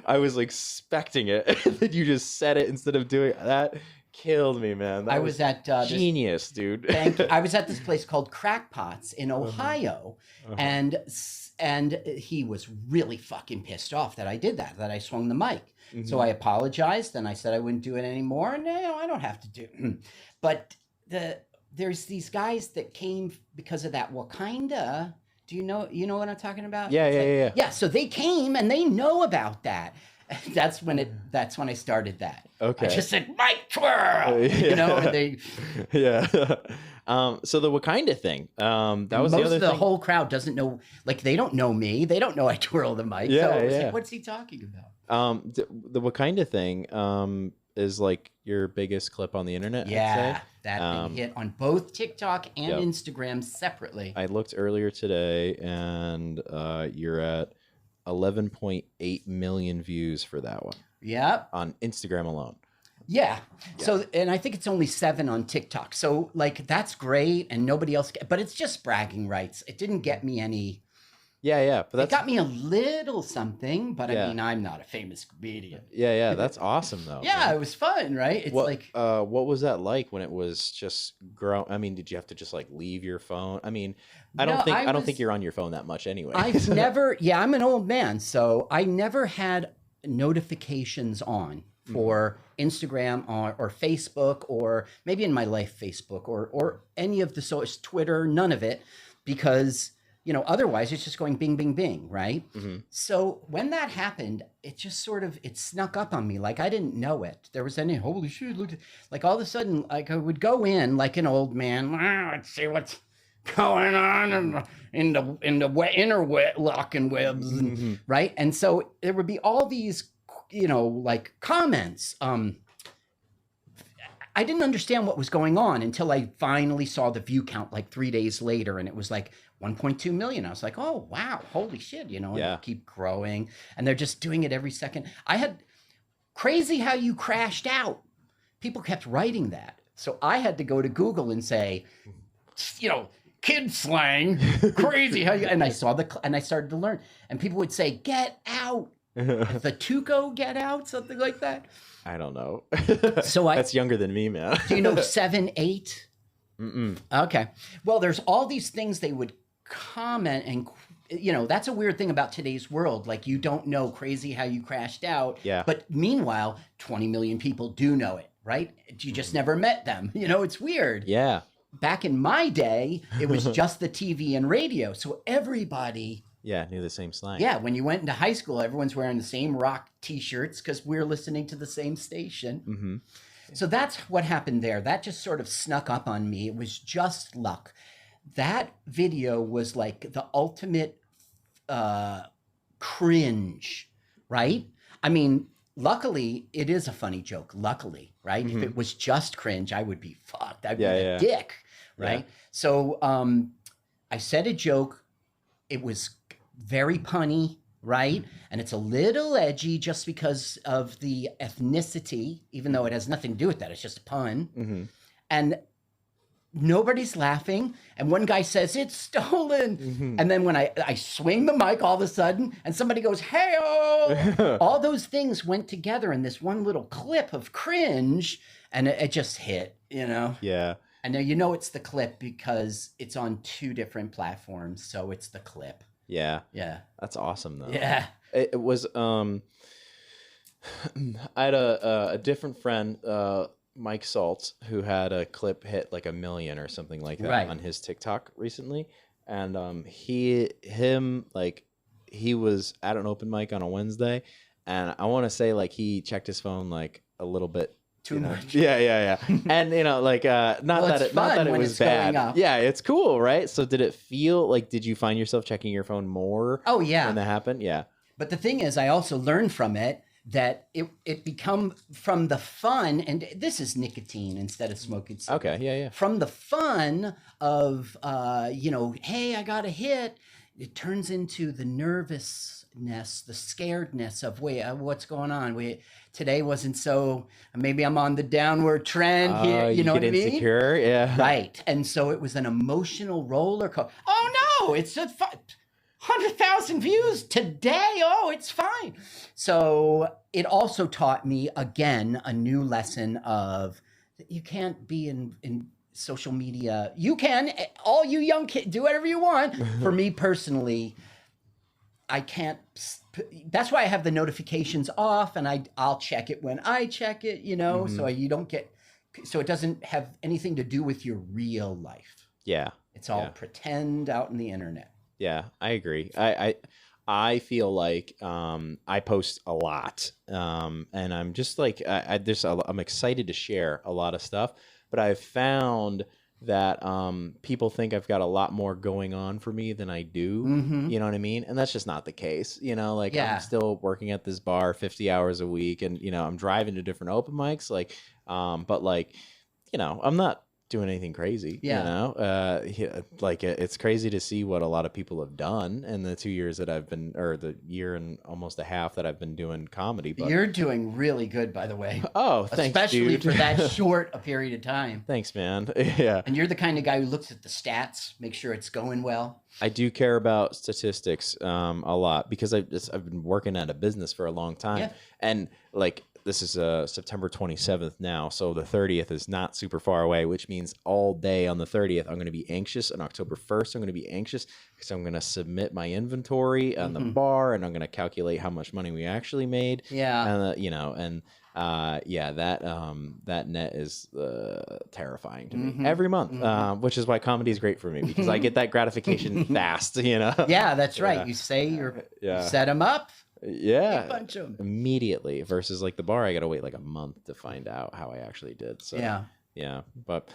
I was expecting it, and then you just said it instead of doing it. That killed me, man. That I was at genius, dude. Thank you. I was at this place called Crackpots in Ohio, and he was really fucking pissed off that I did that I swung the mic. So I apologized, and I said I wouldn't do it anymore. And no, I don't have to do it. But there's these guys that came because of that Wakanda. Do you know what I'm talking about? Yeah. Yeah, so they came and they know about that. That's when I started that. Okay. I just said Mic Twirl, and they. Yeah. So the Wakanda thing. That was most the other of the thing. whole crowd doesn't know. Like they don't know me. They don't know I twirl the mic. Yeah, so I was yeah. like, what's he talking about? The Wakanda thing is like your biggest clip on the internet. I'd Yeah, say. that thing hit on both TikTok and Yep. Instagram separately. I looked earlier today, and you're at 11.8 million views for that one Yep. on Instagram alone. Yeah. So, and I think it's only 7 on TikTok. So, like, that's great, and nobody else. But it's just bragging rights. It didn't get me any. Yeah, but It got me a little something, but Yeah. I mean, I'm not a famous comedian. yeah, that's awesome though. Yeah, man. it was fun, right? It's What was that like when it was just grow? I mean, did you have to just like leave your phone? I mean, I don't think you're on your phone that much anyway. I've never, I'm an old man, so I never had notifications on for Instagram or Facebook, or maybe in my life, Facebook or any of the social, Twitter, none of it, because, otherwise it's just going bing, bing, bing, right? So when that happened, it just sort of, it snuck up on me. Like I didn't know it. There was any, holy shit, look, like all of a sudden, like I would go in like an old man, let's see what's going on in the inner locking webs, right? And so there would be all these, like comments. I didn't understand what was going on until I finally saw the view count like 3 days later, and it was like 1.2 million. I was like, oh, wow, holy shit, and Yeah. it keep growing. And they're just doing it every second. I had crazy how you crashed out. People kept writing that. So I had to go to Google and say, kid slang, crazy how you, and I saw and I started to learn. And people would say, get out. The Tuco get out, something like that. I don't know. So That's younger than me, man. Do you know 7, 8? Okay. Well, there's all these things they would comment, and that's a weird thing about today's world. Like you don't know crazy how you crashed out. Yeah. But meanwhile, 20 million people do know it, right? You just never met them. It's weird. Yeah. Back in my day, it was just the TV and radio. So everybody Yeah, knew the same slang. Yeah, when you went into high school, everyone's wearing the same rock T-shirts because we're listening to the same station. Mm-hmm. So that's what happened there. That just sort of snuck up on me. It was just luck. That video was like the ultimate cringe, right? I mean, luckily, it is a funny joke. Luckily, right? If it was just cringe, I would be fucked. I'd be a dick, right? Yeah. So I said a joke. It was very punny, right? And it's a little edgy just because of the ethnicity, even though it has nothing to do with that. It's just a pun. Mm-hmm. And nobody's laughing. And one guy says, it's stolen. Mm-hmm. And then when I swing the mic all of a sudden and somebody goes, hey-oh, all those things went together in this one little clip of cringe. And it just hit, you know? Yeah. And now you know it's the clip because it's on 2 different platforms. So it's the clip. Yeah. Yeah. That's awesome though. Yeah. It was I had a different friend, Mike Saltz, who had a clip hit like 1 million or something like that Right. on his TikTok recently. And he was at an open mic on a Wednesday, and I want to say like he checked his phone like a little bit Too much. Yeah. And like not Well, that it's it not fun that it when was it's going bad. up. Yeah, it's cool, right? So did it feel like, did you find yourself checking your phone more Oh, yeah. when that happened? Yeah. But the thing is, I also learned from it that it become from the fun, and this is nicotine instead of smoking cigarettes. Okay. Yeah. From the fun of, hey, I got a hit, it turns into the nervousness, the scaredness of, wait, what's going on? Wait, today wasn't so, maybe I'm on the downward trend here. You know get what I mean? insecure. Yeah. Right. And so it was an emotional roller coaster. Oh, no, it's a 100,000 views today. Oh, it's fine. So it also taught me, again, a new lesson of that you can't be in social media. You can, all you young kids, do whatever you want. For me personally, I can't. That's why I have the notifications off, and I'll check it when I check it, so you don't get, so it doesn't have anything to do with your real life. Yeah. It's all Yeah. pretend out in the internet. Yeah, I agree. I feel like I post a lot, and I'm just like I'm excited to share a lot of stuff, but I've found that people think I've got a lot more going on for me than I do. Mm-hmm. You know what I mean? And that's just not the case. Like Yeah. I'm still working at this bar 50 hours a week, and I'm driving to different open mics. But like, I'm not doing anything crazy. Yeah. It's crazy to see what a lot of people have done in the 2 years that I've been, or the year and almost a half that I've been doing comedy. But You're doing really good, by the way. oh, thanks, Especially dude. for that short a period of time. Thanks, man. Yeah, And you're the kind of guy who looks at the stats, make sure it's going well. I do care about statistics a lot because I've been working at a business for a long time, Yeah. and like this is September 27th now, so the 30th is not super far away, which means all day on the 30th I'm going to be anxious, and October 1st I'm going to be anxious because I'm going to submit my inventory on the bar, and I'm going to calculate how much money we actually made. Yeah. And that net is terrifying to me every month, which is why comedy is great for me because I get that gratification fast. Yeah, that's right. Yeah. You say you Yeah. set them up, Yeah, bunch them. immediately versus like the bar, I got to wait like a month to find out how I actually did. So Yeah. But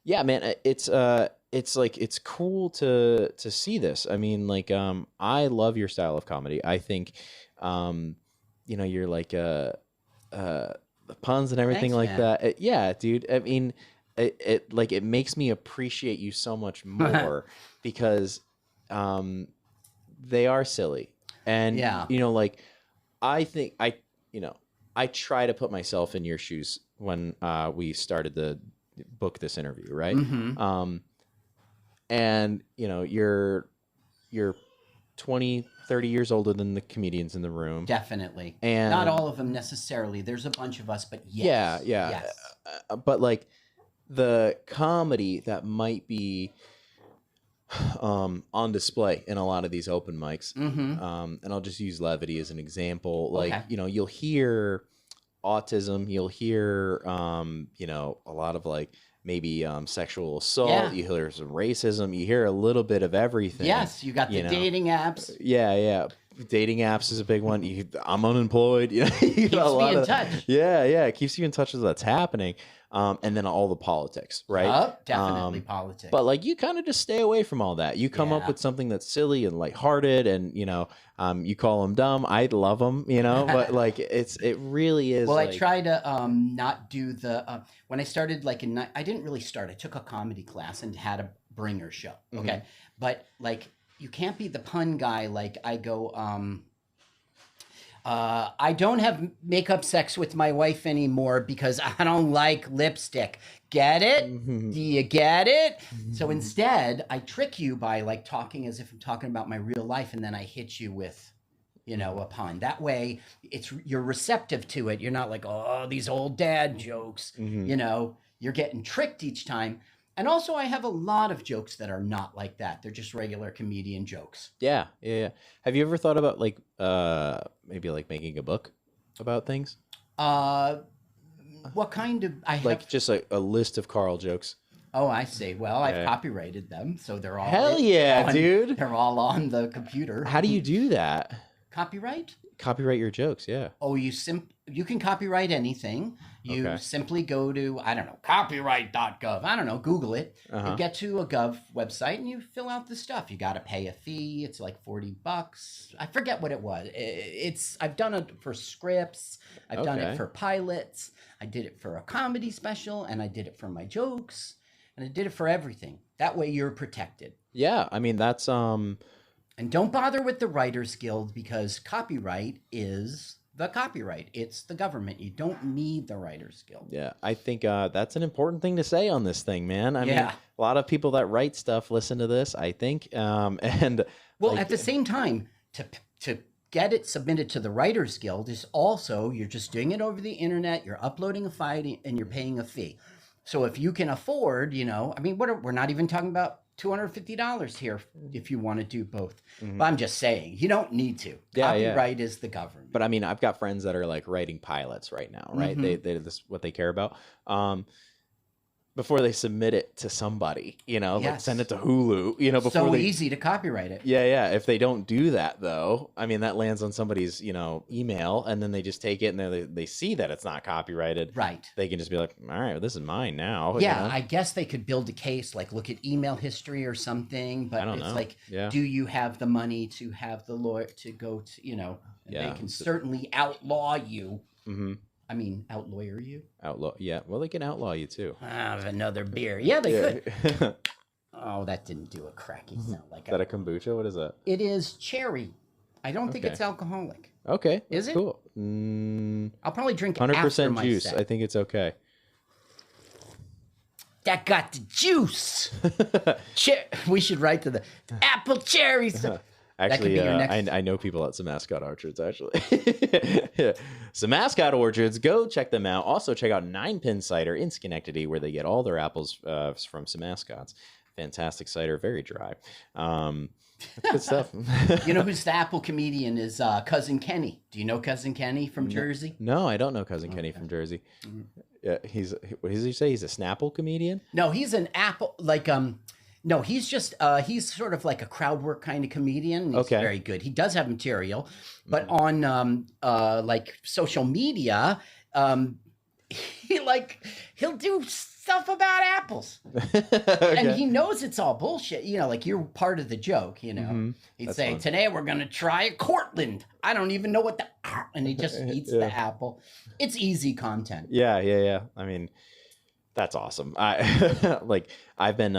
yeah, man, it's like it's cool to see this. I mean, like I love your style of comedy. I think you're like the puns and everything Thanks, like man. that. Yeah, dude. I mean, it makes me appreciate you so much more because they are silly. And Yeah. like I think I try to put myself in your shoes when we started to book this interview, right? Mhm. And you're 20, 30 years older than the comedians in the room. Definitely. And Not all of them necessarily. There's a bunch of us, but yes. Yeah. Yes. But like the comedy that might be on display in a lot of these open mics. Mm-hmm. And I'll just use levity as an example. Like, Okay. you'll hear autism, you'll hear, a lot of like maybe sexual assault. Yeah. You hear some racism. You hear a little bit of everything. Yes, you got the know. dating apps. Yeah. Dating apps is a big one. I'm unemployed. You know, Keeps me in touch. Yeah. It keeps you in touch with what's happening. And then all the politics, right? Definitely politics. But like you kind of just stay away from all that. You come up with something that's silly and lighthearted, and you call them dumb. I love them, but like it really is. Well, like, I try to not do the when I started I didn't really start. I took a comedy class and had a bringer show. Okay, but like you can't be the pun guy. Like I go. I don't have makeup sex with my wife anymore because I don't like lipstick. Get it? Do you get it? So instead, I trick you by like talking as if I'm talking about my real life, and then I hit you with, a pun. That way, you're receptive to it. You're not like, oh, these old dad jokes. You're getting tricked each time. And also, I have a lot of jokes that are not like that. They're just regular comedian jokes. Yeah. Have you ever thought about like maybe like making a book about things? What kind of? Just a list of Carl jokes. Oh, I see. Well, I've copyrighted them, so they're all Hell yeah, dude. They're all on the computer. How do you do that? Copyright? Copyright your jokes, yeah. Oh, you can copyright anything. You simply go to, I don't know, copyright.gov. I don't know, Google it. You get to a Gov website and you fill out the stuff. You got to pay a fee. It's like $40. I forget what it was. I've done it for scripts. I've done it for pilots. I did it for a comedy special, and I did it for my jokes, and I did it for everything. That way you're protected. Yeah, I mean that's And don't bother with the Writers Guild, because copyright is the copyright. It's the government. You don't need the Writers Guild. Yeah, I think that's an important thing to say on this thing, man. I mean, a lot of people that write stuff listen to this, I think. And well, at the same time, to get it submitted to the Writers Guild is also, you're just doing it over the internet. You're uploading a file and you're paying a fee. So if you can afford, I mean, we're not even talking about $250 here if you want to do both. But I'm just saying, you don't need to. Copyright is the government. But I mean, I've got friends that are like writing pilots right now, right? They this is what they care about. Before they submit it to somebody, like send it to Hulu, before easy to copyright it. Yeah. If they don't do that though, I mean, that lands on somebody's, email, and then they just take it and they see that it's not copyrighted. Right. They can just be like, all right, well, this is mine now. Yeah. I guess they could build a case, like look at email history or something, but it's like, do you have the money to have the lawyer to go to, they can certainly outlaw you. I mean, outlawyer you? Outlaw, yeah. Well, they can outlaw you too. I have another beer. Yeah, they could. Oh, that didn't do a cracky sound. Like is that a kombucha? What is that? It is cherry. I don't think it's alcoholic. Okay. Is it? Cool. I'll probably drink 100% juice. Set. I think it's okay. That got the juice. We should write to the apple cherries. Actually, I know people at some mascot orchards, actually. Some mascot orchards, go check them out. Also, check out Nine Pin Cider in Schenectady, where they get all their apples from some mascots. Fantastic cider, very dry. That's good stuff. You know who's the apple comedian is Cousin Kenny. Do you know Cousin Kenny from Jersey? No, I don't know Cousin Kenny from Jersey. Yeah, what does he say? He's a Snapple comedian? No, he's an apple, no, he's just, he's sort of like a crowd work kind of comedian. He's very good. He does have material, but on like social media, he'll do stuff about apples. And he knows it's all bullshit. Like you're part of the joke, He'd That's say, fun. today we're going to try Cortland. I don't even know what and he just eats the apple. It's easy content. Yeah. I mean, that's awesome. I've been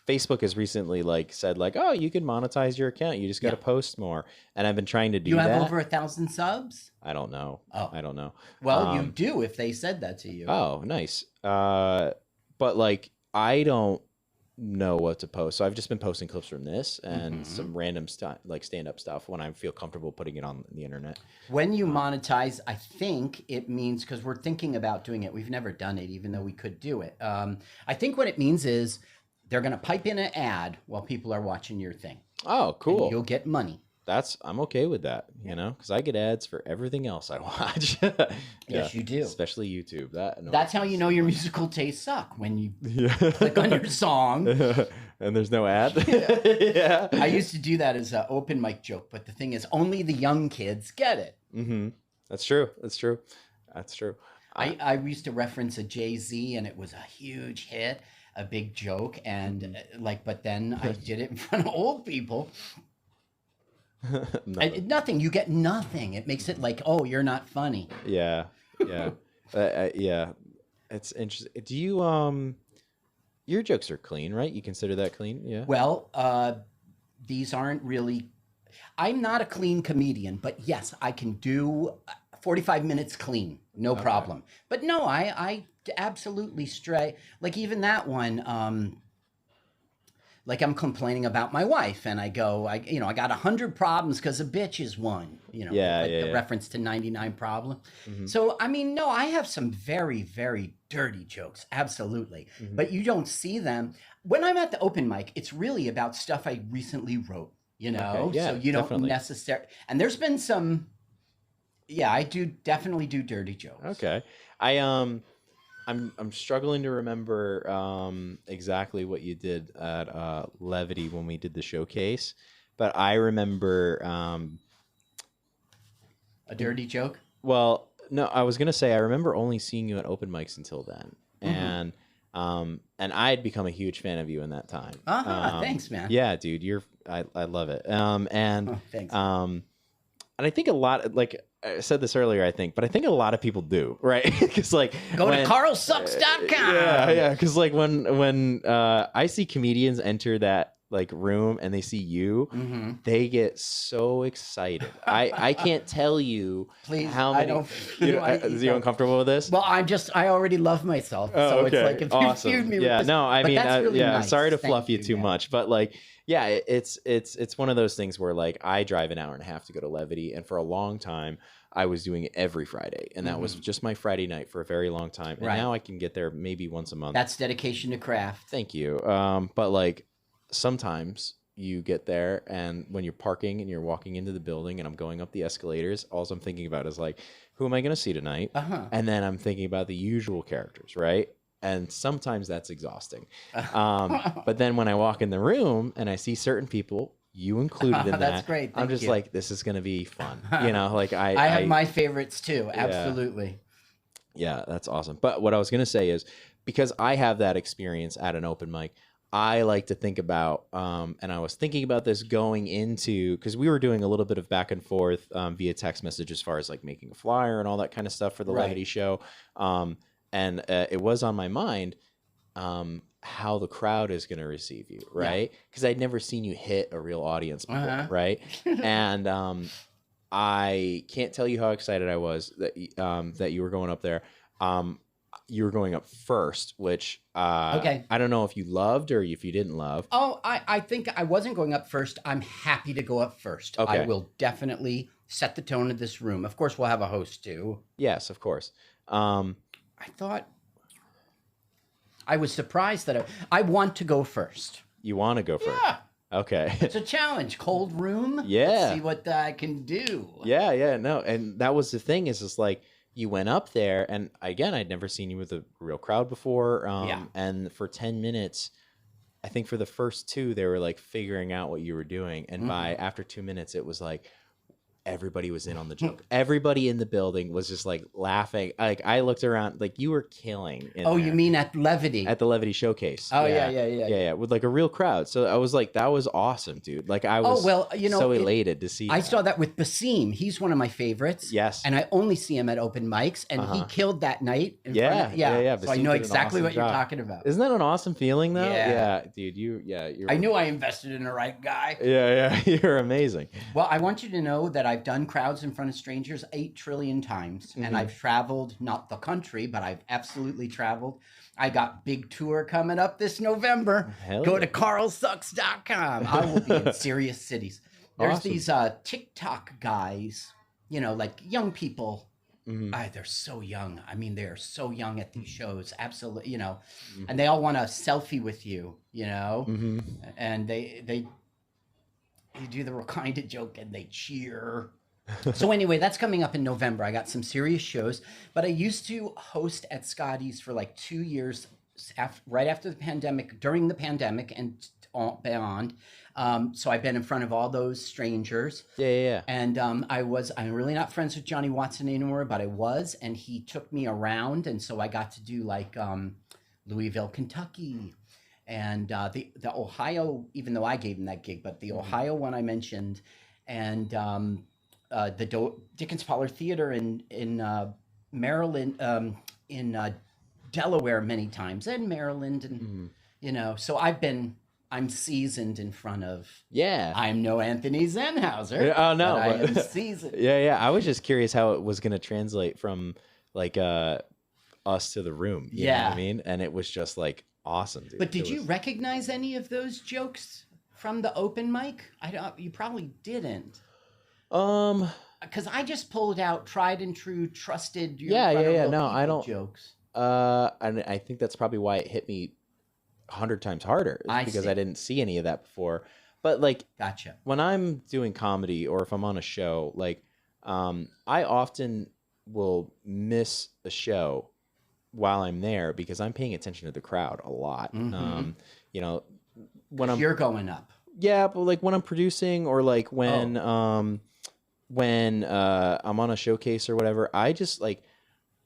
Facebook has recently said oh, you can monetize your account. You just got to post more. And I've been trying to do that. You have over 1,000 subs? I don't know. Oh. I don't know. Well, you do if they said that to you. Oh, nice. But I don't know what to post. So I've just been posting clips from this and some random stuff, like stand-up stuff, when I feel comfortable putting it on the internet. When you monetize, I think it means, because we're thinking about doing it, we've never done it, even though we could do it. I think what it means is they're going to pipe in an ad while people are watching your thing. Oh, cool. And you'll get money. I'm okay with that, you know, because I get ads for everything else I watch. Yes, you do. Especially YouTube. That's how you know your musical tastes suck, when you Yeah. click on your song. And there's no ad. Yeah. Yeah. I used to do that as an open mic joke, but the thing is, only the young kids get it. Mm-hmm. That's true. That's true. I used to reference a Jay-Z, and it was a huge hit, a big joke, and but then I did it in front of old people. Nothing. You get nothing. It makes it like, oh, you're not funny. Yeah. Yeah. It's interesting. Do you your jokes are clean, right? You consider that clean? Yeah. Well, these aren't really. I'm not a clean comedian, but yes, I can do 45 minutes clean, no problem. But no, I absolutely stray. Like even that one. Like I'm complaining about my wife, and I go, I got 100 problems because a bitch is one. The reference to 99 problem. Mm-hmm. So I mean, no, I have some very, very dirty jokes, absolutely. Mm-hmm. But you don't see them when I'm at the open mic. It's really about stuff I recently wrote. Okay, yeah, so you don't definitely. necessarily. And there's been some. Yeah, I definitely do dirty jokes. Okay, I'm struggling to remember exactly what you did at Levity when we did the showcase, but I remember a dirty joke. Well, no, I was gonna say I remember only seeing you at open mics until then, and I had become a huge fan of you in that time. Thanks, man. Yeah, dude, I love it. Thanks. And I think a lot, like I said this earlier, I think a lot of people do, right? Because like go to carrrrrrrrl.com. Yeah. Because like when I see comedians enter that like room and they see you, they get so excited. I can't tell you. Please, how many. Is you uncomfortable with this? Well, I already love myself. So okay. It's like if awesome. you viewed me. Yeah. With this, No, I mean, really nice. Sorry to fluff Thank you too much, but like. Yeah, it's one of those things where like I drive an hour and a half to go to Levity, and for a long time I was doing it every Friday, and that was just my Friday night for a very long time. And now I can get there maybe once a month. That's dedication to craft. Thank you. But like sometimes you get there, and when you're parking and you're walking into the building, and I'm going up the escalators, all I'm thinking about is like, who am I going to see tonight? And then I'm thinking about the usual characters, right? And sometimes that's exhausting. But then when I walk in the room and I see certain people, you included in that's great. I'm just like, this is going to be fun. Like I have my favorites too. Absolutely. Yeah, that's awesome. But what I was going to say is because I have that experience at an open mic, I like to think about, and I was thinking about this going into, because we were doing a little bit of back and forth via text message as far as like making a flyer and all that kind of stuff for the Levity show. And it was on my mind how the crowd is going to receive you, right? Because I'd never seen you hit a real audience before, right? And I can't tell you how excited I was that you were going up there. You were going up first, which I don't know if you loved or if you didn't love. Oh, I think I wasn't going up first. I'm happy to go up first. Okay. I will definitely set the tone of this room. Of course, we'll have a host too. Yes, of course. I thought I was surprised that I want to go first. You want to go first? Yeah. Okay. It's a challenge. Cold room. Yeah. Let's see what I can do. Yeah. No, and that was the thing is just like you went up there, and again, I'd never seen you with a real crowd before. And for 10 minutes, I think for the first two, they were like figuring out what you were doing, and after 2 minutes, it was like. Everybody was in on the joke. Everybody in the building was just like laughing. Like I looked around, like you were killing. You mean at Levity? At the Levity showcase. Oh yeah. With like a real crowd. So I was like, that was awesome, dude. Like I was so elated to see. I saw that with Basim. He's one of my favorites. Yes. And I only see him at open mics, and he killed that night. Yeah. So I know exactly what you're talking about. Isn't that an awesome feeling though? Yeah. Dude. You're. I knew I invested in the right guy. Yeah. You're amazing. Well, I want you to know that I've done crowds in front of strangers 8 trillion times, and I've traveled, not the country, but I've absolutely traveled. I got big tour coming up this November. Go to carrrrrrrrl.com. I will be in serious cities. There's these TikTok guys, like young people. They're so young. I mean, they're so young at these shows. Absolutely, and they all want a selfie with you, and they you do the kind of joke and they cheer. So anyway, that's coming up in November. I got some serious shows, but I used to host at Scotty's for like 2 years, right after the pandemic, during the pandemic, and beyond. So I've been in front of all those strangers. Yeah. And I'm really not friends with Johnny Watson anymore, but I was, and he took me around, and so I got to do like Louisville, Kentucky, and the Ohio, even though I gave him that gig, but the Ohio one I mentioned, and the Dickens Pollard Theater in Maryland, in Delaware many times, and Maryland, and you know, so I'm seasoned in front of. Yeah. I'm no Anthony Zenhauser. Oh no, but I am seasoned. Yeah. I was just curious how it was going to translate from like us to the room. You know what I mean? And it was just like awesome. Dude. But did you recognize any of those jokes from the open mic? You probably didn't. Because I just pulled out tried and true, trusted. Yeah. No, I don't. Jokes. And I think that's probably why it hit me 100 times harder, because I didn't see any of that before. But like, gotcha. When I'm doing comedy or if I'm on a show, like, I often will miss a show while I'm there because I'm paying attention to the crowd a lot. You know, when you're going up. Yeah, but like when I'm producing or like when I'm on a showcase or whatever, I just like,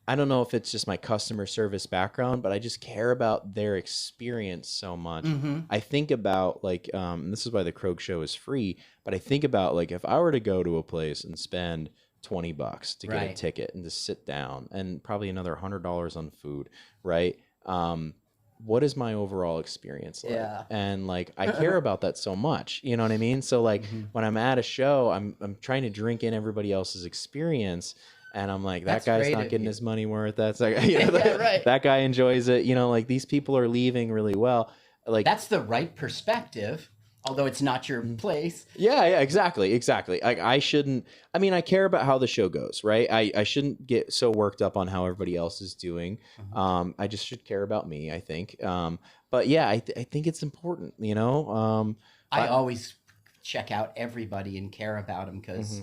I don't know if it's just my customer service background, but I just care about their experience so much. I think about like, and this is why the Krog show is free, but I think about like if I were to go to a place and spend $20 to get a ticket and to sit down and probably another $100 on food, right? What is my overall experience like? Yeah. And like, I care about that so much, you know what I mean? So like when I'm at a show, I'm trying to drink in everybody else's experience. And I'm like, that guy's not getting his money worth. That's like, you know, that guy enjoys it. You know, like these people are leaving really well. Like that's the right perspective, although it's not your place. Yeah, exactly. Like I shouldn't. I mean, I care about how the show goes, right? I shouldn't get so worked up on how everybody else is doing. I just should care about me, I think. But yeah, I think it's important. You know, I always check out everybody and care about them because.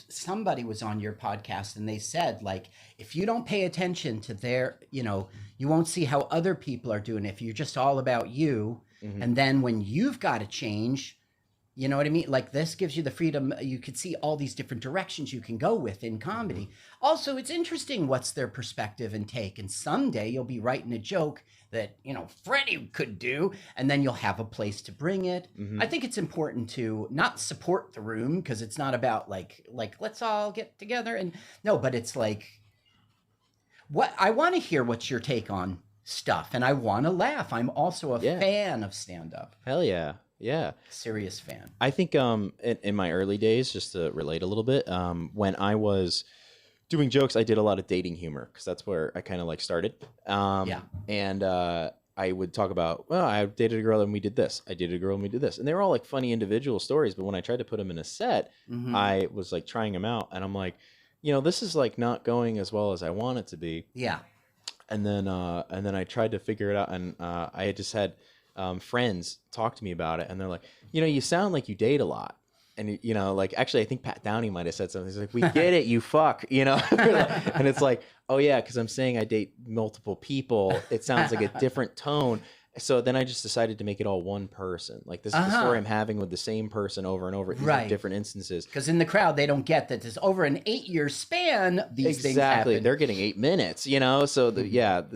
Somebody was on your podcast and they said, like, if you don't pay attention to their, you know, you won't see how other people are doing it if you're just all about you. And then when you've got to change, you know what I mean? Like this gives you the freedom. You could see all these different directions you can go with in comedy. Also, it's interesting what's their perspective and take. And someday you'll be writing a joke that, you know, Freddie could do, and then you'll have a place to bring it. I think it's important to not support the room because it's not about like let's all get together and no, but it's like what I want to hear what's your take on stuff, and I want to laugh. I'm also a fan of stand-up. Hell yeah. Yeah. Serious fan. I think in my early days, just to relate a little bit, when I was doing jokes, I did a lot of dating humor because that's where I kind of like started. And I would talk about, well, I dated a girl and we did this. I dated a girl and we did this. And they were all like funny individual stories. But when I tried to put them in a set, I was like trying them out. And I'm like, you know, this is like not going as well as I want it to be. Yeah. And then I tried to figure it out. And I had just had friends talk to me about it. And they're like, you know, you sound like you date a lot. And, you know, like, actually, I think Pat Downey might have said something. He's like, we get it, you fuck, you know? And it's like, oh, yeah, because I'm saying I date multiple people. It sounds like a different tone. So then I just decided to make it all one person. Like, this is the story I'm having with the same person over and over. These are different instances. Because in the crowd, they don't get that this over an 8-year span, these things happen. They're getting 8 minutes, you know? So,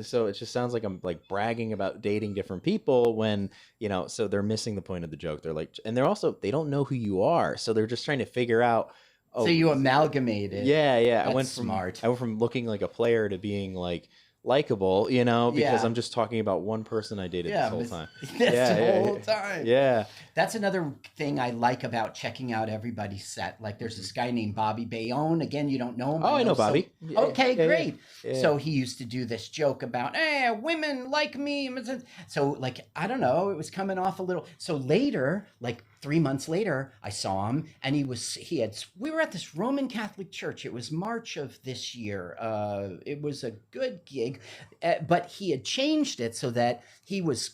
so it just sounds like I'm, like, bragging about dating different people when, you know, so they're missing the point of the joke. They're like, and they're also, they don't know who you are. So they're just trying to figure out. Oh, so you amalgamated. Yeah. That's I went from looking like a player to being, like, likable, you know, because I'm just talking about one person I dated this whole time. The whole time. Yeah. That's another thing I like about checking out everybody's set. Like there's this guy named Bobby Bayonne. Again, you don't know him. Oh, I know Bobby. Okay, great. Yeah. So he used to do this joke about, women like me. So like, I don't know, it was coming off a little. So later, like 3 months later, I saw him and we were at this Roman Catholic church. It was March of this year. It was a good gig, but he had changed it so that he was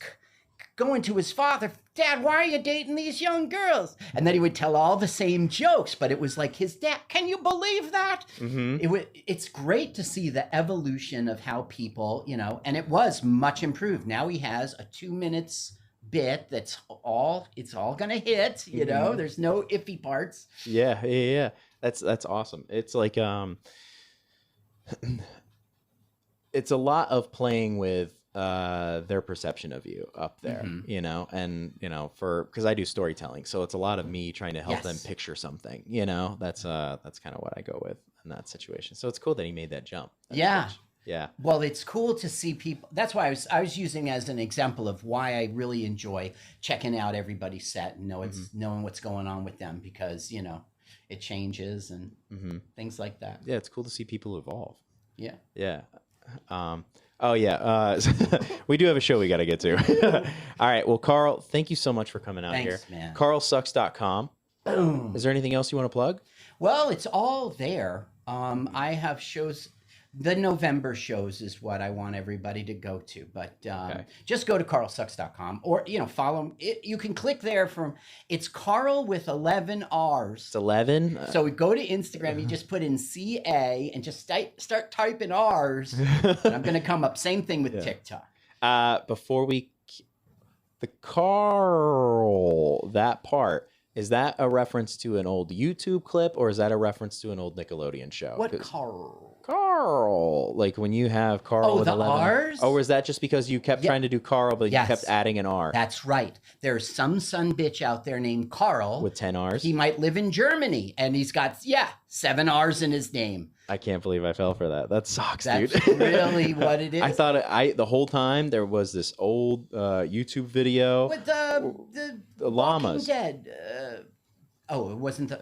going to his father, Dad, why are you dating these young girls? And then he would tell all the same jokes, but it was like his dad. Can you believe that? It's great to see the evolution of how people, you know, and it was much improved. Now he has a 2 minutes bit it's all gonna hit, you know. There's no iffy parts. Yeah. That's awesome. It's like it's a lot of playing with their perception of you up there, you know, and you know, because I do storytelling, so it's a lot of me trying to help them picture something, you know. That's kind of what I go with in that situation. So it's cool that he made that jump. Yeah. Well, it's cool to see people. That's why I was using as an example of why I really enjoy checking out everybody's set and knowing what's going on with them, because, you know, it changes and things like that. Yeah, it's cool to see people evolve. Yeah. We do have a show we got to get to. All right. Well, Carl, thank you so much for coming out here. Man. CarlSucks.com. Boom. Is there anything else you want to plug? Well, it's all there. I have shows. The November shows is what I want everybody to go to, but just go to carlsucks.com, or, you know, follow it. You can click there it's Carl with 11 R's. It's 11. So we go to Instagram, you just put in CA and just start typing R's, and I'm going to come up. Same thing with TikTok. The Carl, that part, is that a reference to an old YouTube clip, or is that a reference to an old Nickelodeon show? What Carl? Carl, like when you have Carl with the 11 R's? Oh, was that just because you kept trying to do Carl, but you kept adding an R? That's right. There's some son bitch out there named Carl with 10 R's. He might live in Germany, and he's got 7 R's in his name. I can't believe I fell for that. That sucks, That's dude. really what it is. I thought the whole time there was this old YouTube video with the llamas. Walking Dead. It wasn't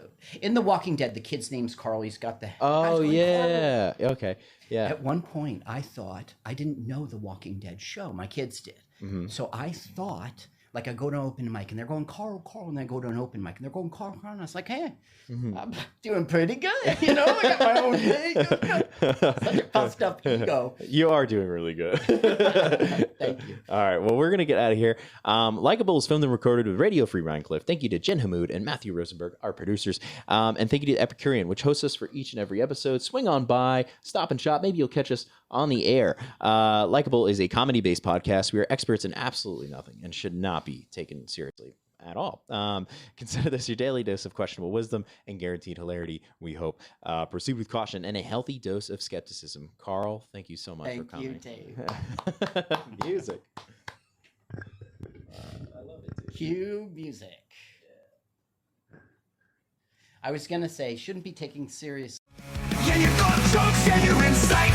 in The Walking Dead. The kid's name's Carl. He's got the. Oh yeah. Carl. Okay. Yeah. At one point, I thought I didn't know The Walking Dead show. My kids did. So I thought, like, I go to an open mic and they're going Carl, and I go to an open mic and they're going Carl, and I was like, hey, I'm doing pretty good. You know, I got my own thing. Such a puffed up ego. You are doing really good. Thank you. All right. Well, we're going to get out of here. Likable is filmed and recorded with Radio Free Rhinecliff. Thank you to Jen Hammoud and Matthew Rosenberg, our producers. And thank you to Epicurean, which hosts us for each and every episode. Swing on by, stop and shop. Maybe you'll catch us on the air. Likable is a comedy-based podcast. We are experts in absolutely nothing and should not be taken seriously at all. Consider this your daily dose of questionable wisdom and guaranteed hilarity, we hope. Proceed with caution and a healthy dose of skepticism. Carl, thank you so much for coming. Thank you, Dave. Music. I love it, too. Cue music. I was going to say, shouldn't be taken serious. Yeah, you got jokes and you're insightful.